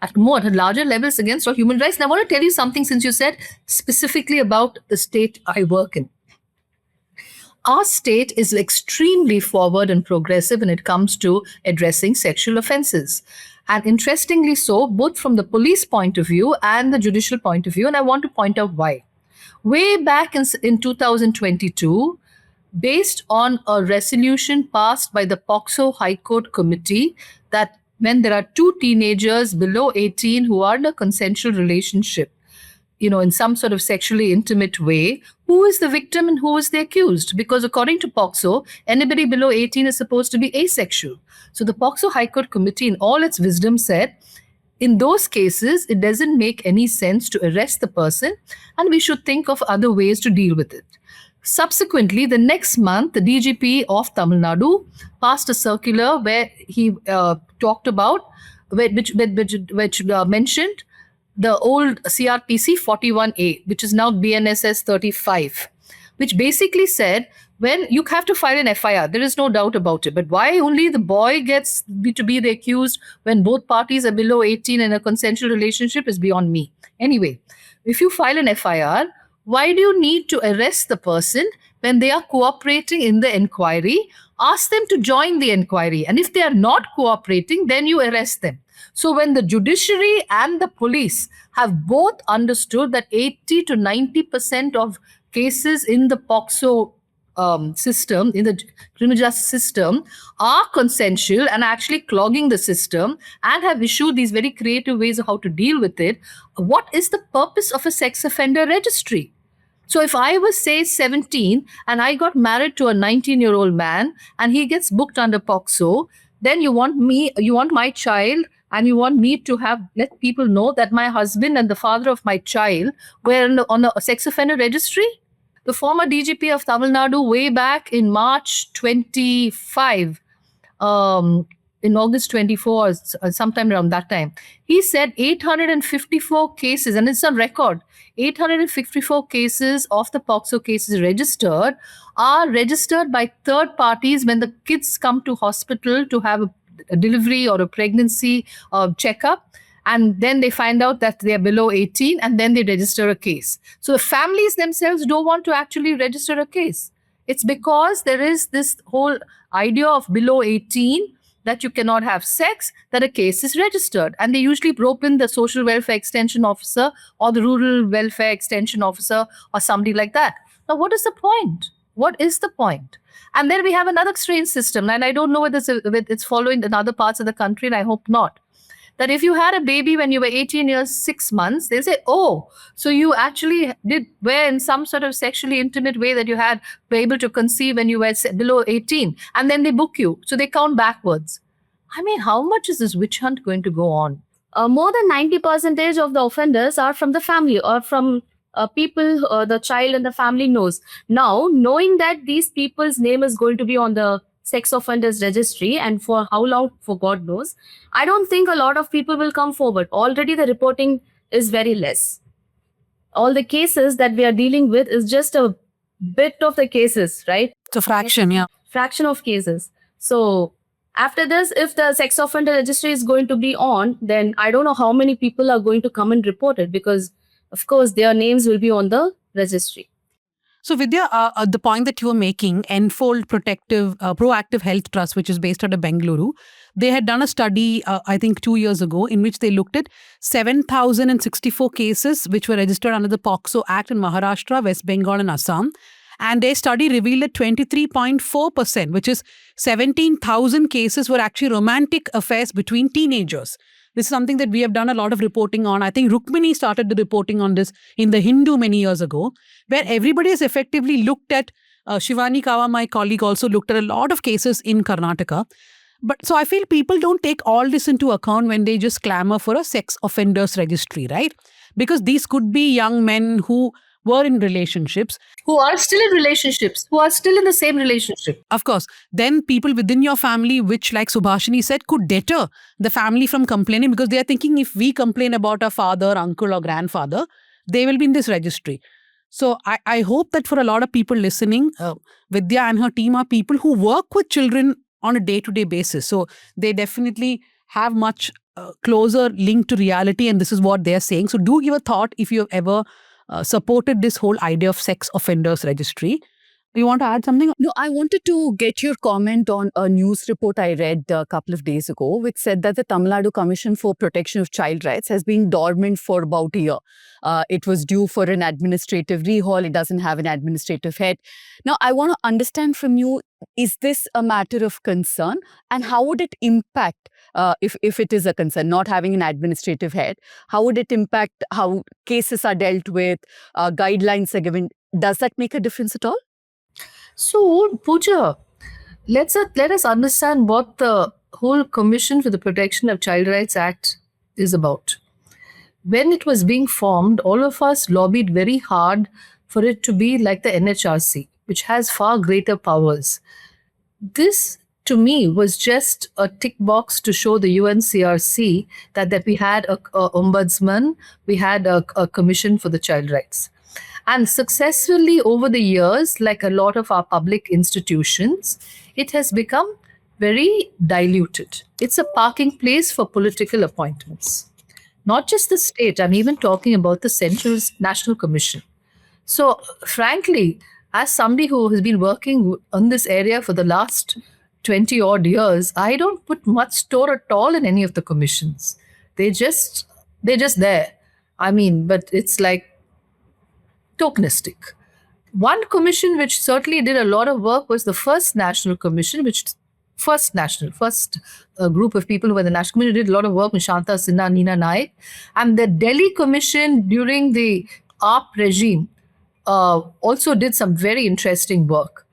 At a larger level, it's against all human rights. And I want to tell you something, since you said specifically about the state I work in. Our state is extremely forward and progressive when it comes to addressing sexual offenses. And interestingly so, both from the police point of view and the judicial point of view. And I want to point out why. Way back in 2022, based on a resolution passed by the POCSO High Court Committee, that when there are two teenagers below 18 who are in a consensual relationship, in some sort of sexually intimate way, who is the victim and who is the accused? Because according to POCSO, anybody below 18 is supposed to be asexual. So the POCSO High Court Committee, in all its wisdom, said, in those cases, it doesn't make any sense to arrest the person, and we should think of other ways to deal with it. Subsequently, the next month, the DGP of Tamil Nadu passed a circular where he talked about, which mentioned the old CRPC 41A, which is now BNSS 35, which basically said, when you have to file an FIR, there is no doubt about it. But why only the boy gets to be the accused when both parties are below 18 in a consensual relationship is beyond me. Anyway, if you file an FIR, why do you need to arrest the person when they are cooperating in the inquiry? Ask them to join the inquiry. And if they are not cooperating, then you arrest them. So when the judiciary and the police have both understood that 80 to 90% of cases in the POCSO system, in the criminal justice system, are consensual and actually clogging the system, and have issued these very creative ways of how to deal with it, what is the purpose of a sex offender registry? So if I was, say, 17 and I got married to a 19-year-old man and he gets booked under POCSO, then you want my child, and you want me to let people know that my husband and the father of my child were on a sex offender registry? The former DGP of Tamil Nadu, way back in March 25, in August 24, sometime around that time, he said 854 cases, and it's on record, 854 cases of the POCSO cases are registered by third parties when the kids come to hospital to have a delivery or a pregnancy checkup. And then they find out that they are below 18, and then they register a case. So the families themselves don't want to actually register a case. It's because there is this whole idea of below 18 that you cannot have sex, that a case is registered. And they usually rope in the social welfare extension officer or the rural welfare extension officer or somebody like that. Now, what is the point? What is the point? And then we have another strange system, and I don't know whether it's following in other parts of the country, and I hope not. That if you had a baby when you were 18 years, 6 months, they say, oh, so you actually were in some sort of sexually intimate way that you were able to conceive when you were below 18. And then they book you. So they count backwards. I mean, how much is this witch hunt going to go on? More than 90% of the offenders are from the family or from people the child and the family knows. Now, knowing that these people's name is going to be on the sex offenders registry, and for how long, for God knows, I don't think a lot of people will come forward. Already the reporting is very less. All the cases that we are dealing with is just a bit of the cases, right? It's a fraction, yeah. Fraction of cases. So after this, if the sex offender registry is going to be on, then I don't know how many people are going to come and report it, because of course their names will be on the registry. So Vidya, the point that you were making, Enfold Proactive Health Trust, which is based out of Bengaluru, they had done a study, I think 2 years ago, in which they looked at 7,064 cases which were registered under the POCSO Act in Maharashtra, West Bengal and Assam. And their study revealed that 23.4%, which is 17,000 cases, were actually romantic affairs between teenagers. This is something that we have done a lot of reporting on. I think Rukmini started the reporting on this in The Hindu many years ago, where everybody has effectively looked at, Shivani Kawa, my colleague, also looked at a lot of cases in Karnataka. But so I feel people don't take all this into account when they just clamor for a sex offenders registry, right? Because these could be young men who were in relationships. Who are still in relationships, who are still in the same relationship. Of course, then people within your family, which, like Subhashini said, could deter the family from complaining because they are thinking if we complain about our father, uncle, or grandfather, they will be in this registry. So I hope that for a lot of people listening, Vidya and her team are people who work with children on a day-to-day basis. So they definitely have much closer link to reality, and this is what they're saying. So do give a thought if you have ever supported this whole idea of sex offenders registry. You want to add something? No, I wanted to get your comment on a news report I read a couple of days ago, which said that the Tamil Nadu Commission for Protection of Child Rights has been dormant for about a year. It was due for an administrative rehaul. It doesn't have an administrative head. Now, I want to understand from you, is this a matter of concern? And how would it impact, if it is a concern, not having an administrative head, how would it impact how cases are dealt with, guidelines are given? Does that make a difference at all? So, Pooja, let us understand what the whole Commission for the Protection of Child Rights Act is about. When it was being formed, all of us lobbied very hard for it to be like the NHRC, which has far greater powers. This, to me, was just a tick box to show the UNCRC that we had a ombudsman, we had a commission for the child rights. And successfully over the years, like a lot of our public institutions, it has become very diluted. It's a parking place for political appointments. Not just the state, I'm even talking about the Central National Commission. So, frankly, as somebody who has been working on this area for the last 20 odd years, I don't put much store at all in any of the commissions. They're just there. I mean, but it's like tokenistic. One commission which certainly did a lot of work was the first National Commission, first group of people who were the National Commission did a lot of work with Shanta Sinha, Neena Naik. And the Delhi Commission during the AAP regime also did some very interesting work.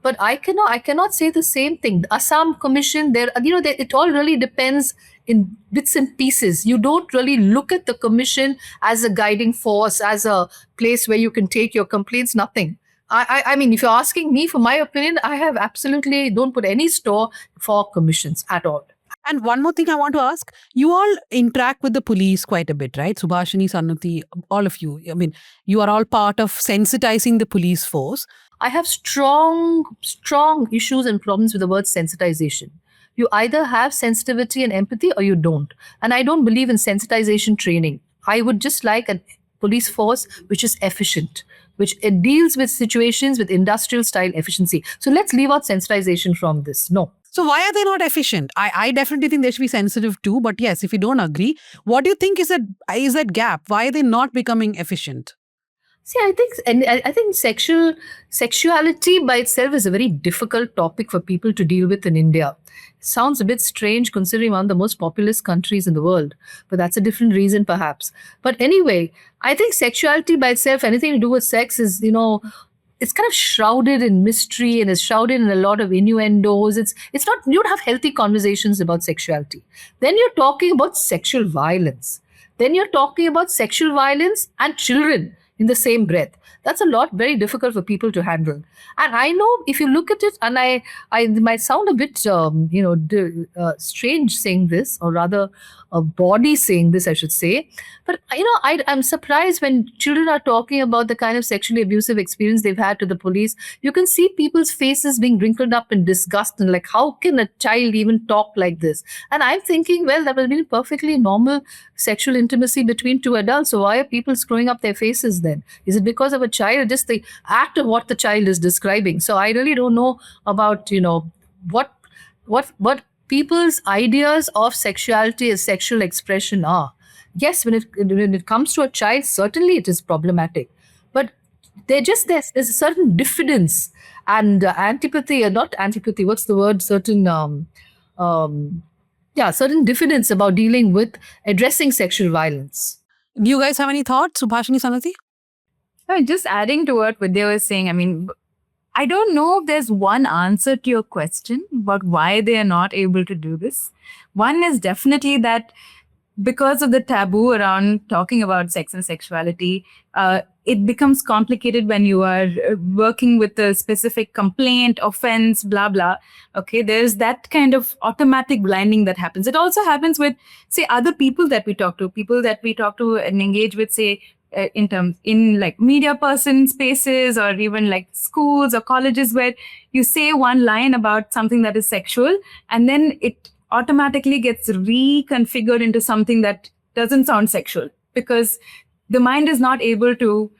But I cannot say the same thing. The Assam Commission, it all really depends in bits and pieces. You don't really look at the commission as a guiding force, as a place where you can take your complaints, nothing. I mean, if you're asking me for my opinion, I have absolutely don't put any store for commissions at all. And one more thing I want to ask, you all interact with the police quite a bit, right? Subhashini, Sanuti, all of you. I mean, you are all part of sensitizing the police force. I have strong issues and problems with the word sensitization. You either have sensitivity and empathy or you don't. And I don't believe in sensitization training. I would just like a police force which is efficient, which it deals with situations with industrial style efficiency. So let's leave out sensitization from this. No. So why are they not efficient? I definitely think they should be sensitive too. But yes, if you don't agree, what do you think is that gap? Why are they not becoming efficient? See, I think sexuality by itself is a very difficult topic for people to deal with in India. It sounds a bit strange considering one of the most populous countries in the world, but that's a different reason perhaps. But anyway, I think sexuality by itself, anything to do with sex is, it's kind of shrouded in mystery and is shrouded in a lot of innuendos. It's not, you don't have healthy conversations about sexuality. Then you're talking about sexual violence. Then you're talking about sexual violence and children in the same breath. That's a lot very difficult for people to handle. And I know if you look at it, and I might sound a bit, strange saying this, or rather a body saying this, I should say. But, I'm surprised when children are talking about the kind of sexually abusive experience they've had to the police. You can see people's faces being wrinkled up in disgust and like, how can a child even talk like this? And I'm thinking, well, that would be perfectly normal sexual intimacy between two adults. So why are people screwing up their faces then? Is it because of a child, just the act of what the child is describing? So I really don't know about, what people's ideas of sexuality as sexual expression are. Yes, when it comes to a child, certainly it is problematic. But there's a certain diffidence and antipathy, or not antipathy, what's the word? Certain diffidence about dealing with addressing sexual violence. Do you guys have any thoughts, Subhashini, Sanati? I mean, just adding to what Vidya was saying, I mean, I don't know if there's one answer to your question about why they are not able to do this. One is definitely that because of the taboo around talking about sex and sexuality, it becomes complicated when you are working with a specific complaint, offense, blah, blah. Okay, there's that kind of automatic blinding that happens. It also happens with, say, other people that we talk to and engage with, say, in like media person spaces or even like schools or colleges, where you say one line about something that is sexual and then it automatically gets reconfigured into something that doesn't sound sexual because the mind is not able to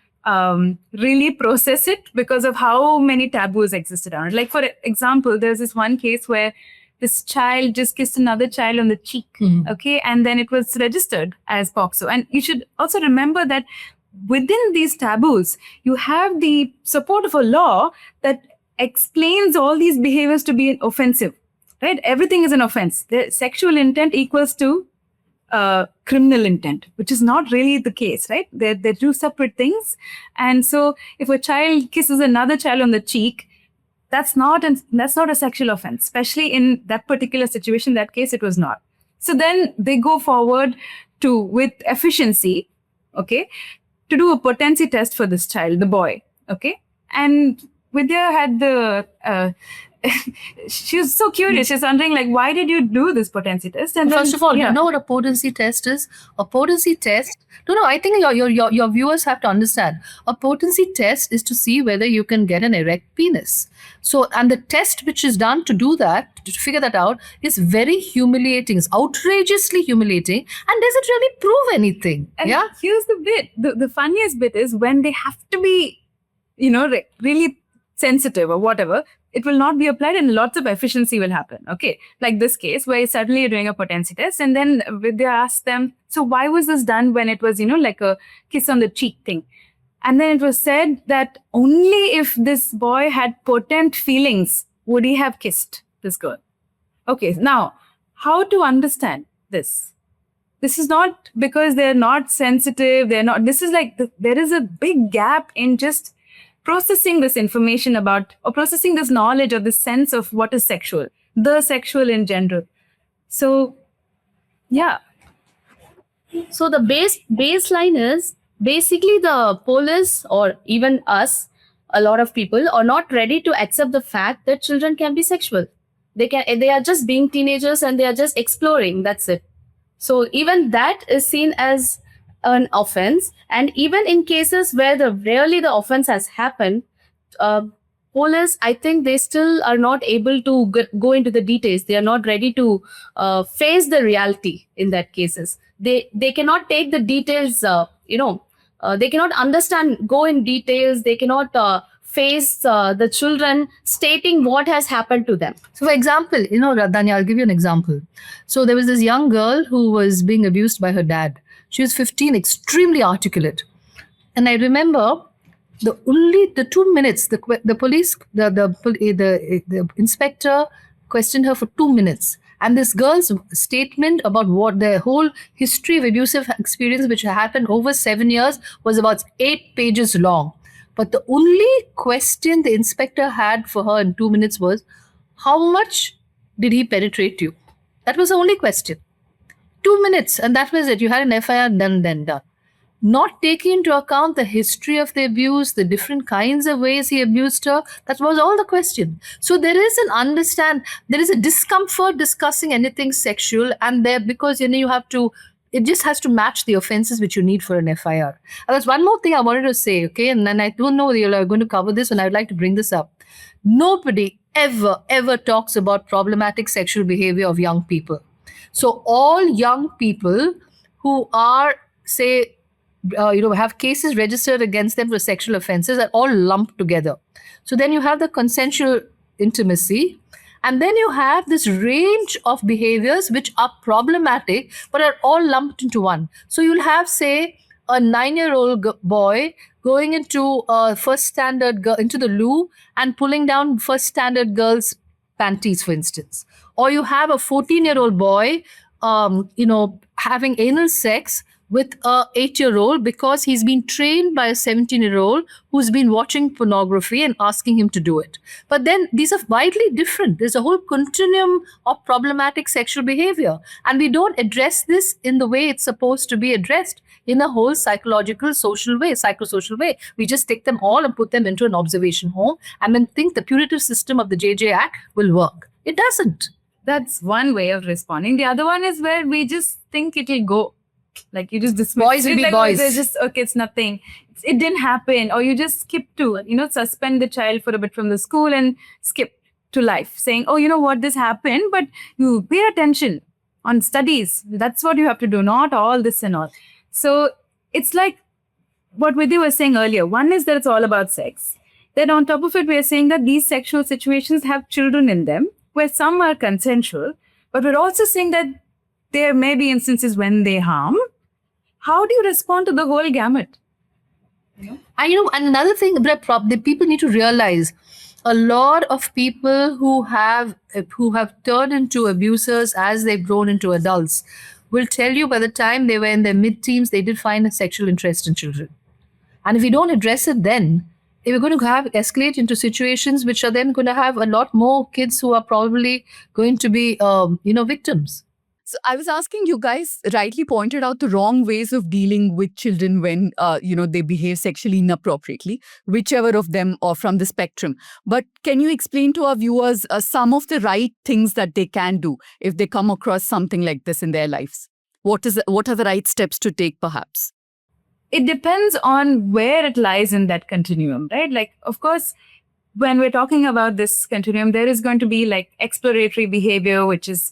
really process it because of how many taboos existed around it. Like, for example, there's this one case where this child just kissed another child on the cheek, okay? And then it was registered as POCSO. And you should also remember that within these taboos, you have the support of a law that explains all these behaviors to be offensive, right? Everything is an offense. The sexual intent equals to criminal intent, which is not really the case, right? They're two separate things. And so if a child kisses another child on the cheek, that's not a sexual offense, especially in that particular situation. That case, it was not. So then they go forward with efficiency, okay, to do a potency test for this child, the boy, okay? And Vidya had she was so curious. She's wondering, like, why did you do this potency test? And First of all, you know what a potency test is? A potency test. No. I think your viewers have to understand. A potency test is to see whether you can get an erect penis. So, and the test which is done to do that, to figure that out, is very humiliating. It's outrageously humiliating, and does it really prove anything? And here's the bit. The funniest bit is when they have to be, really sensitive or whatever, it will not be applied and lots of efficiency will happen. Okay. Like this case where suddenly you're doing a potency test and then Vidya asked them, so why was this done when it was, like a kiss on the cheek thing? And then it was said that only if this boy had potent feelings would he have kissed this girl. Okay. Now, how to understand this? This is not because they're not sensitive. This is like, there is a big gap in just processing this information about, or processing this knowledge or this sense of what is sexual, the sexual in general. So, yeah. So the baseline is basically the police or even us, a lot of people are not ready to accept the fact that children can be sexual. They are just being teenagers and they are just exploring. That's it. So even that is seen as an offense, and even in cases where the offense has happened, police, I think they still are not able to go into the details. They are not ready to face the reality in that cases. They cannot take the details. They cannot understand, go in details. They cannot face the children stating what has happened to them. So, for example, Radhani, I'll give you an example. So there was this young girl who was being abused by her dad. She was 15, extremely articulate. And I remember the 2 minutes, the police, the inspector questioned her for 2 minutes. And this girl's statement about what the whole history of abusive experience, which happened over 7 years, was about 8 pages long. But the only question the inspector had for her in 2 minutes was, how much did he penetrate you? That was the only question. 2 minutes, and that was it. You had an FIR done. Not taking into account the history of the abuse, the different kinds of ways he abused her. That was all the question. So there is a discomfort discussing anything sexual, and because you have to, it just has to match the offenses which you need for an FIR. And there's one more thing I wanted to say, okay? And then I don't know whether you're going to cover this, and I'd like to bring this up. Nobody ever talks about problematic sexual behavior of young people. So all young people who are, say, have cases registered against them for sexual offenses are all lumped together. So then you have the consensual intimacy, and then you have this range of behaviors which are problematic but are all lumped into one. So you'll have, say, a 9-year-old boy going into first standard into the loo and pulling down first standard girls' panties, for instance. Or you have a 14-year-old boy, having anal sex with a 8-year-old because he's been trained by a 17-year-old who's been watching pornography and asking him to do it. But then these are widely different. There's a whole continuum of problematic sexual behavior, and we don't address this in the way it's supposed to be addressed, in a whole psychological, social way, psychosocial way. We just take them all and put them into an observation home and then think the punitive system of the JJ Act will work. It doesn't. That's one way of responding. The other one is where we just think it'll go. Like you just dismiss Boys will it, be like, boys. Oh, they're just okay, it's nothing. It didn't happen. Or you just skip to, suspend the child for a bit from the school and skip to life, saying, oh, you know what, this happened, but you pay attention on studies. That's what you have to do, not all this and all. So it's like what Vidya was saying earlier. One is that it's all about sex. Then on top of it, we're saying that these sexual situations have children in them, where some are consensual, but we're also saying that there may be instances when they harm. How do you respond to the whole gamut? And and another thing that the people need to realize, a lot of people who have turned into abusers as they've grown into adults will tell you by the time they were in their mid-teens, they did find a sexual interest in children. And if you don't address it then, we're going to escalate into situations which are then going to have a lot more kids who are probably going to be, victims. So I was asking, you guys rightly pointed out the wrong ways of dealing with children when, they behave sexually inappropriately, whichever of them are from the spectrum. But can you explain to our viewers some of the right things that they can do if they come across something like this in their lives? What are the right steps to take, perhaps? It depends on where it lies in that continuum, right? Like, of course, when we're talking about this continuum, there is going to be like exploratory behavior, which is,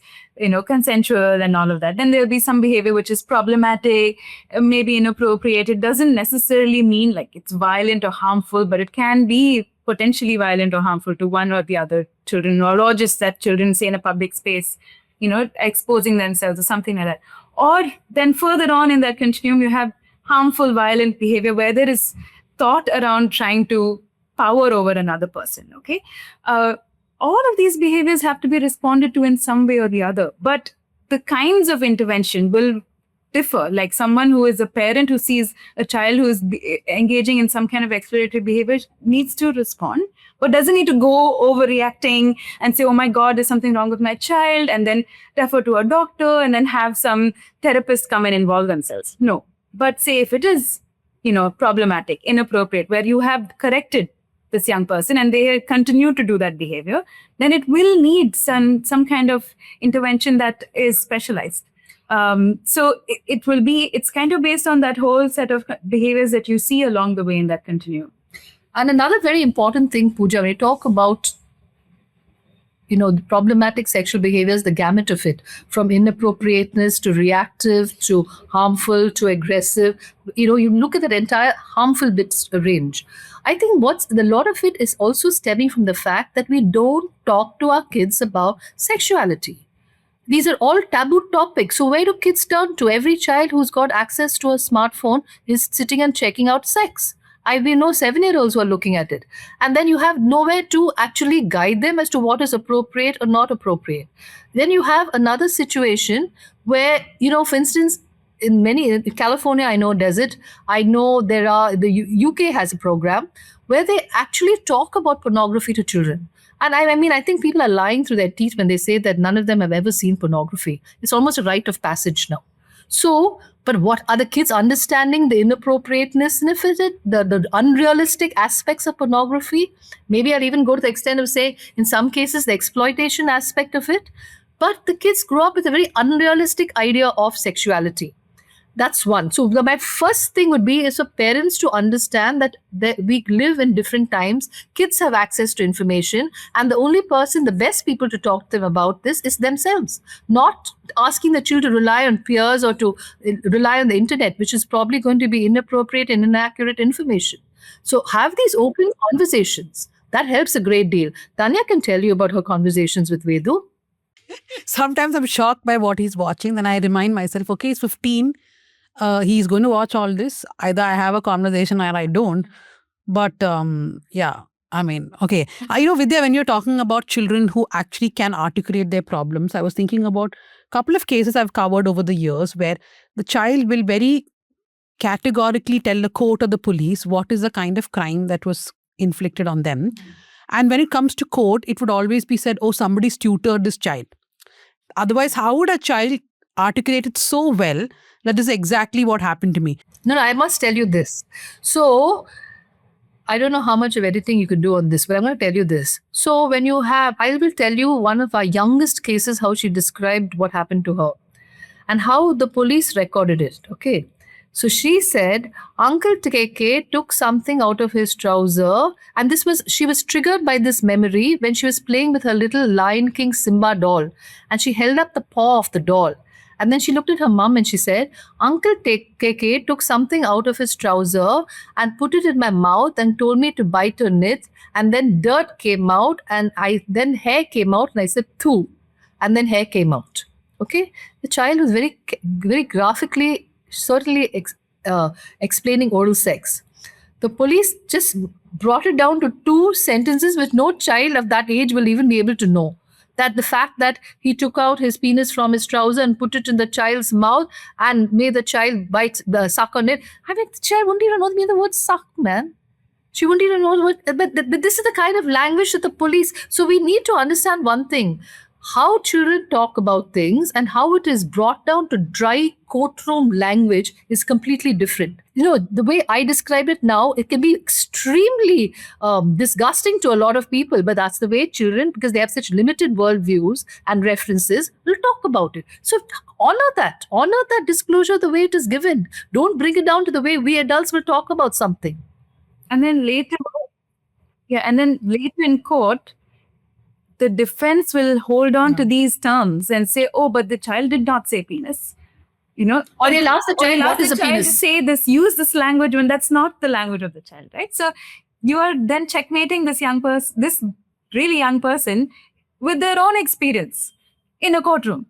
consensual and all of that. Then there'll be some behavior which is problematic, maybe inappropriate. It doesn't necessarily mean like it's violent or harmful, but it can be potentially violent or harmful to one or the other children, or just that children, say in a public space, exposing themselves or something like that. Or then further on in that continuum, you have harmful, violent behavior where there is thought around trying to power over another person, okay? All of these behaviors have to be responded to in some way or the other, but the kinds of intervention will differ. Like someone who is a parent who sees a child who is engaging in some kind of exploratory behavior needs to respond, but doesn't need to go overreacting and say, oh my God, there's something wrong with my child, and then refer to a doctor and then have some therapist come and involve themselves. No. But say if it is, problematic, inappropriate, where you have corrected this young person and they continue to do that behavior, then it will need some kind of intervention that is specialized. So it's kind of based on that whole set of behaviors that you see along the way in that continuum. And another very important thing, Pooja, when you talk about the problematic sexual behaviors, the gamut of it, from inappropriateness to reactive to harmful to aggressive, you look at that entire harmful bits range. I think a lot of it is also stemming from the fact that we don't talk to our kids about sexuality. These are all taboo topics. So where do kids turn to? Every child who's got access to a smartphone is sitting and checking out sex. We know 7-year-olds who are looking at it. And then you have nowhere to actually guide them as to what is appropriate or not appropriate. Then you have another situation where, for instance, in California, I know does it. I know the UK has a program where they actually talk about pornography to children. And I think people are lying through their teeth when they say that none of them have ever seen pornography. It's almost a rite of passage now. So, but what are the kids understanding the inappropriateness of it, the unrealistic aspects of pornography? Maybe I'll even go to the extent of say, in some cases, the exploitation aspect of it. But the kids grow up with a very unrealistic idea of sexuality. That's one. So my first thing would be is for parents to understand that we live in different times. Kids have access to information, and the best people to talk to them about this is themselves. Not asking the children to rely on peers or to rely on the internet, which is probably going to be inappropriate and inaccurate information. So have these open conversations. That helps a great deal. Tanya can tell you about her conversations with Vedu. Sometimes I'm shocked by what he's watching. Then I remind myself, okay, he's 15. He's going to watch all this. Either I have a conversation or I don't. But I mean, okay. Vidya, when you're talking about children who actually can articulate their problems, I was thinking about a couple of cases I've covered over the years where the child will very categorically tell the court or the police what is the kind of crime that was inflicted on them. And when it comes to court, it would always be said, oh, somebody's tutored this child. Otherwise, how would a child articulate it so well that is exactly what happened to me? No, I must tell you this. So, I don't know how much of editing you could do on this, but I'm going to tell you this. So, I will tell you one of our youngest cases, how she described what happened to her and how the police recorded it. Okay. So she said, Uncle KK took something out of his trouser, and she was triggered by this memory when she was playing with her little Lion King Simba doll, and she held up the paw of the doll. And then she looked at her mum and she said, Uncle KK took something out of his trouser and put it in my mouth and told me to bite on it. And then dirt came out, and then hair came out, and I said, Thoo. And then hair came out. Okay. The child was very, very graphically certainly explaining oral sex. The police just brought it down to 2 sentences which no child of that age will even be able to know. That the fact that he took out his penis from his trouser and put it in the child's mouth and made the child suck on it. I mean, the child wouldn't even know the meaning of the word suck, man. She wouldn't even know what, but this is the kind of language that the police. So we need to understand one thing. How children talk about things and how it is brought down to dry courtroom language is completely different. The way I describe it now, it can be extremely disgusting to a lot of people, but that's the way children, because they have such limited worldviews and references, will talk about it. So honor that disclosure the way it is given. Don't bring it down to the way we adults will talk about something. And then later in court, the defense will hold on to these terms and say, oh, but the child did not say penis. Or they'll ask the child, what is a penis? Say this, use this language when that's not the language of the child, right? So you are then checkmating this really young person with their own experience in a courtroom.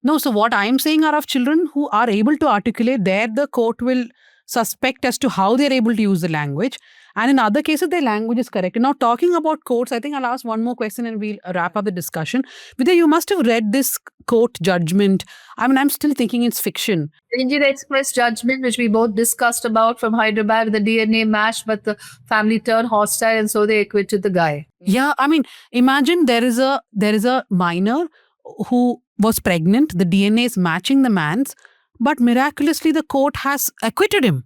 No, so what I'm saying are of children who are able to articulate, there the court will suspect as to how they're able to use the language. And in other cases, their language is correct. And now talking about courts, I think I'll ask one more question and we'll wrap up the discussion. Vidya, you must have read this court judgment. I mean, I'm still thinking it's fiction. The Indian Express judgment, which we both discussed about from Hyderabad, the DNA matched, but the family turned hostile and so they acquitted the guy. Yeah, I mean, imagine there is a minor who was pregnant. The DNA is matching the man's, but miraculously the court has acquitted him.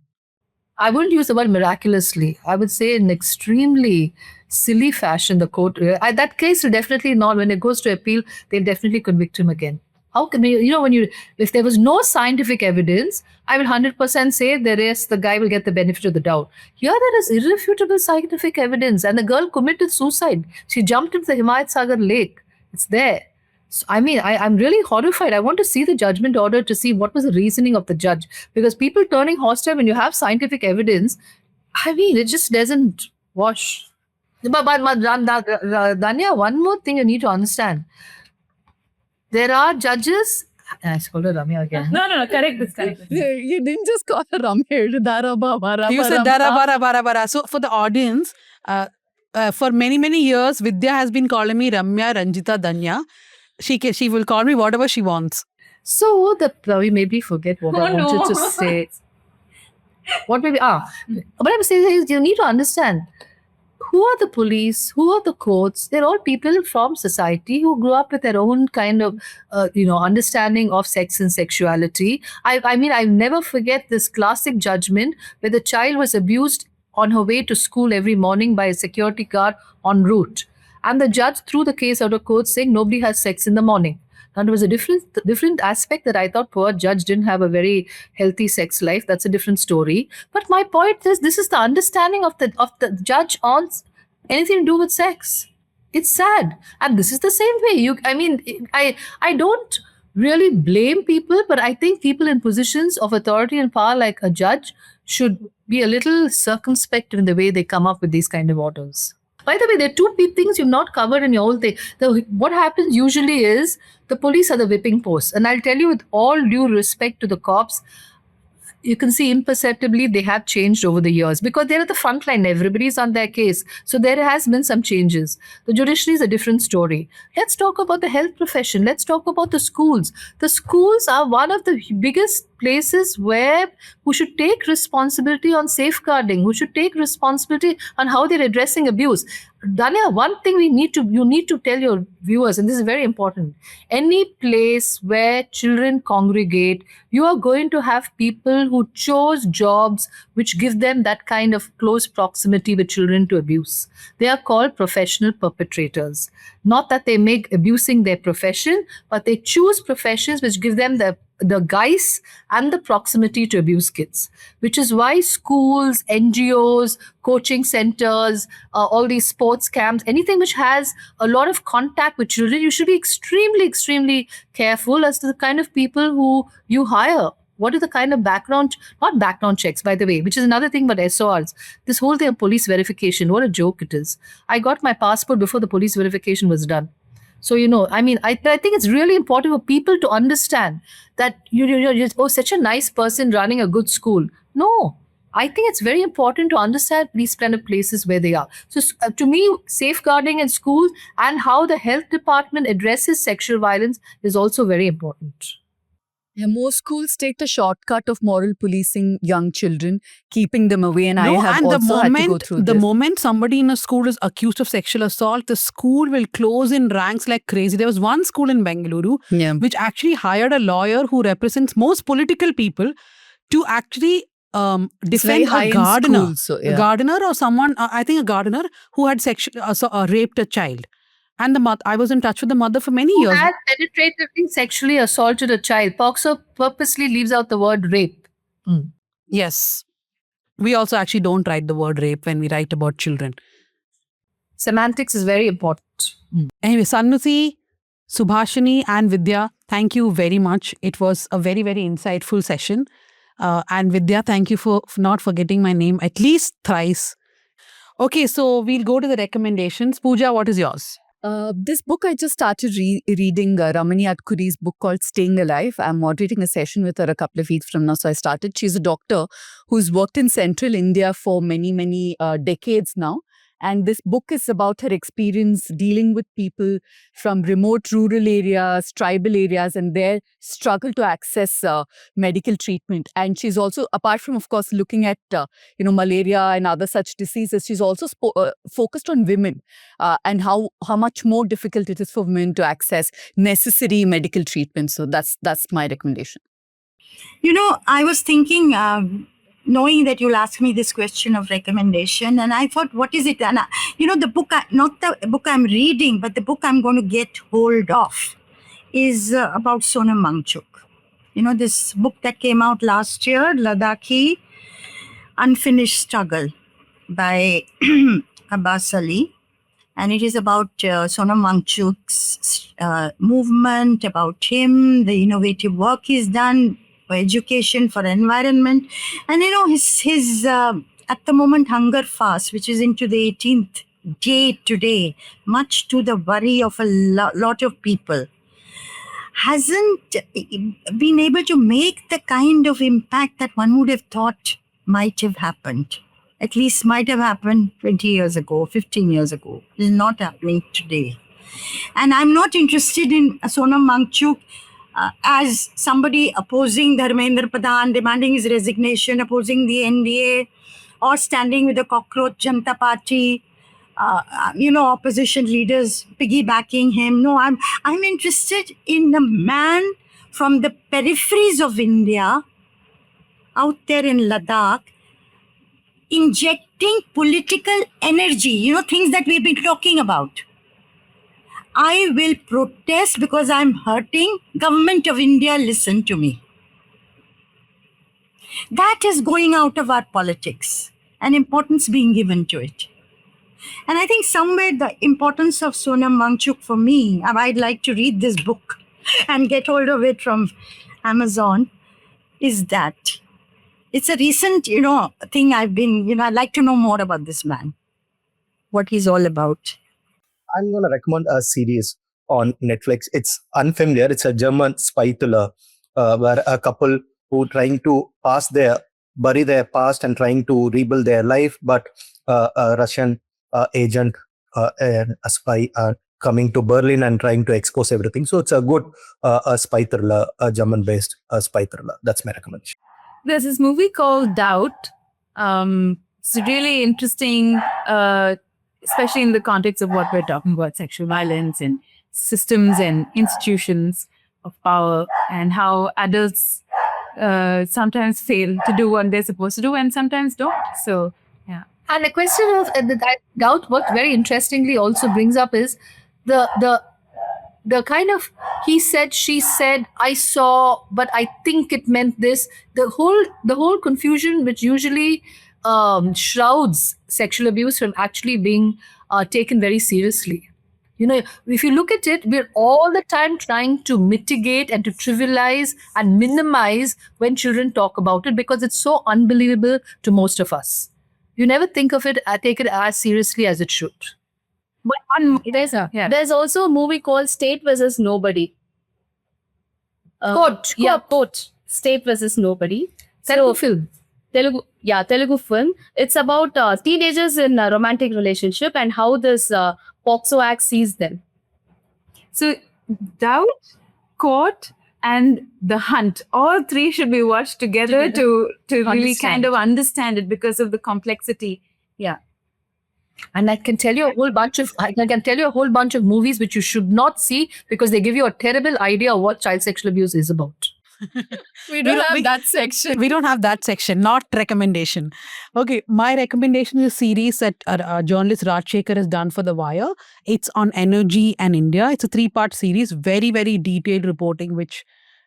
I wouldn't use the word miraculously. I would say in extremely silly fashion, the court. That case will definitely not, when it goes to appeal, they'll definitely convict him again. How can we, if there was no scientific evidence, I will 100% say the guy will get the benefit of the doubt. Here there is irrefutable scientific evidence, and the girl committed suicide. She jumped into the Himayat Sagar lake. It's there. So, I mean, I'm really horrified. I want to see the judgment order to see what was the reasoning of the judge. Because people turning hostile when you have scientific evidence, I mean, it just doesn't wash. But Danya, one more thing you need to understand. There are judges. I called her Ramya again. No, correct this. You didn't just call her Ramya. You said Dara Bara Bara. So for the audience, for many, many years, Vidya has been calling me Ramya, Ranjita, Danya. She will call me whatever she wants. So we maybe forget what I wanted to say. What maybe but I'm saying is you need to understand who are the police, who are the courts. They're all people from society who grew up with their own kind of understanding of sex and sexuality. I mean, I'll never forget this classic judgment where the child was abused on her way to school every morning by a security guard en route. And the judge threw the case out of court saying nobody has sex in the morning. Now, there was a different aspect that I thought poor judge didn't have a very healthy sex life. That's a different story. But my point is, this is the understanding of the judge on anything to do with sex. It's sad. And this is the same way. I don't really blame people, but I think people in positions of authority and power like a judge should be a little circumspect in the way they come up with these kind of orders. By the way, there are two things you've not covered in your whole thing. What happens usually is the police are the whipping post. And I'll tell you with all due respect to the cops, you can see imperceptibly they have changed over the years because they're at the front line. Everybody's on their case. So there has been some changes. The judiciary is a different story. Let's talk about the health profession. Let's talk about the schools. The schools are one of the biggest places who should take responsibility on safeguarding, who should take responsibility on how they're addressing abuse. Danya, one thing you need to tell your viewers, and this is very important. Any place where children congregate, you are going to have people who chose jobs which give them that kind of close proximity with children to abuse. They are called professional perpetrators. Not that they make abusing their profession, but they choose professions which give them the guise and the proximity to abuse kids, which is why schools, NGOs, coaching centers, all these sports camps, anything which has a lot of contact with children, you should be extremely, extremely careful as to the kind of people who you hire. What are the kind of not background checks, by the way, which is another thing, but SORs. This whole thing of police verification, what a joke it is. I got my passport before the police verification was done. So, I think it's really important for people to understand that you're such a nice person running a good school. No, I think it's very important to understand these kind of places where they are. So to me, safeguarding in schools and how the health department addresses sexual violence is also very important. Yeah, most schools take the shortcut of moral policing young children, keeping them away. And I have and also had to go through the this. moment somebody in a school is accused of sexual assault, the school will close in ranks like crazy. There was one school in Bengaluru Yeah. which actually hired a lawyer who represents most political people to actually It's very defend high a in gardener. schools, so, yeah. A gardener or someone, I think a gardener who had raped a child. And I was in touch with the mother for many Who years. had penetratively sexually assaulted a child. POCSO purposely leaves out the word rape. Yes. We also actually don't write the word rape when we write about children. Semantics is very important. Anyway, Sanusi, Subhashini and Vidya, thank you very much. It was a very, very insightful session. And Vidya, thank you for not forgetting my name at least thrice. Okay, so we'll go to the recommendations. Pooja, what is yours? This book, I just started reading Ramani Adkuri's book called Staying Alive. I'm moderating a session with her a couple of weeks from now. So I started. She's a doctor who's worked in central India for many, many decades now. And this book is about her experience dealing with people from remote rural areas, tribal areas, and their struggle to access medical treatment. And she's also, apart from, of course, looking at malaria and other such diseases, she's also focused on women and how much more difficult it is for women to access necessary medical treatment. So that's my recommendation. I was thinking, knowing that you'll ask me this question of recommendation, and I thought, what is it? And the book, not the book I'm reading, but the book I'm going to get hold of is about Sonam Wangchuk. This book that came out last year, Ladakhi Unfinished Struggle by Abbas Ali. And it is about Sonam Wangchuk's movement, about him, the innovative work he's done for education, for environment. And his at the moment hunger fast, which is into the 18th day today, much to the worry of a lot of people, hasn't been able to make the kind of impact that one would have thought might have happened. At least might have happened 20 years ago, 15 years ago. It is not happening today. And I'm not interested in Sonam Wangchuk as somebody opposing Dharmendra Pradhan, demanding his resignation, opposing the NDA, or standing with the cockroach Janata Party, opposition leaders piggybacking him. No, I'm interested in the man from the peripheries of India, out there in Ladakh, injecting political energy, things that we've been talking about. I will protest because I'm hurting. Government of India, listen to me. That is going out of our politics and importance being given to it. And I think somewhere the importance of Sonam Wangchuk for me, I'd like to read this book and get hold of it from Amazon, is that it's a recent, thing I've been, I'd like to know more about this man, what he's all about. I'm going to recommend a series on Netflix. It's Unfamiliar. It's a German spy thriller where a couple who trying to bury their past and trying to rebuild their life, but a Russian agent and a spy are coming to Berlin and trying to expose everything. So it's a good a spy thriller, a German-based spy thriller. That's my recommendation. There's this movie called Doubt. It's really interesting, especially in the context of what we're talking about, sexual violence and systems and institutions of power, and how adults sometimes fail to do what they're supposed to do and sometimes don't. So, yeah. And the question of I doubt what very interestingly also brings up is the kind of he said, she said, I saw, but I think it meant this. The whole confusion which usually shrouds sexual abuse from actually being taken very seriously. You know, if you look at it, we're all the time trying to mitigate and to trivialize and minimize when children talk about it because it's so unbelievable to most of us. You never think of it, take it as seriously as it should. But There's also a movie called State versus Nobody. Quote. State versus Nobody. Telugu film. Telugu film. It's about teenagers in a romantic relationship and how this POCSO Act sees them. So, Doubt, Court, and The Hunt, all three should be watched together to really kind of understand it because of the complexity. Yeah. And I can tell you a whole bunch of movies which you should not see because they give you a terrible idea of what child sexual abuse is about. We don't have that section. We don't have that section, not recommendation. Okay, my recommendation is a series that journalist Rajshekhar has done for The Wire. It's on energy and India. It's a 3-part series, very, very detailed reporting, which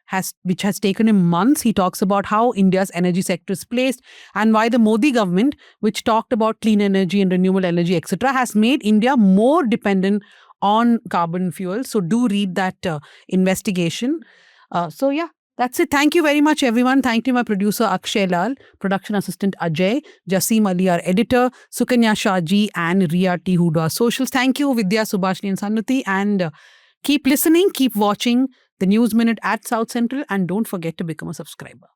has taken him months. He talks about how India's energy sector is placed and why the Modi government, which talked about clean energy and renewable energy, etc., has made India more dependent on carbon fuel. So do read that investigation. So yeah. That's it. Thank you very much, everyone. Thank you, my producer, Akshay Lal, production assistant, Ajay, Jasim Ali, our editor, Sukanya Shaji, and Ria T. who do our socials. Thank you, Vidya, Subhashini, and Sanuti. And keep listening, keep watching the News Minute at South Central, and don't forget to become a subscriber.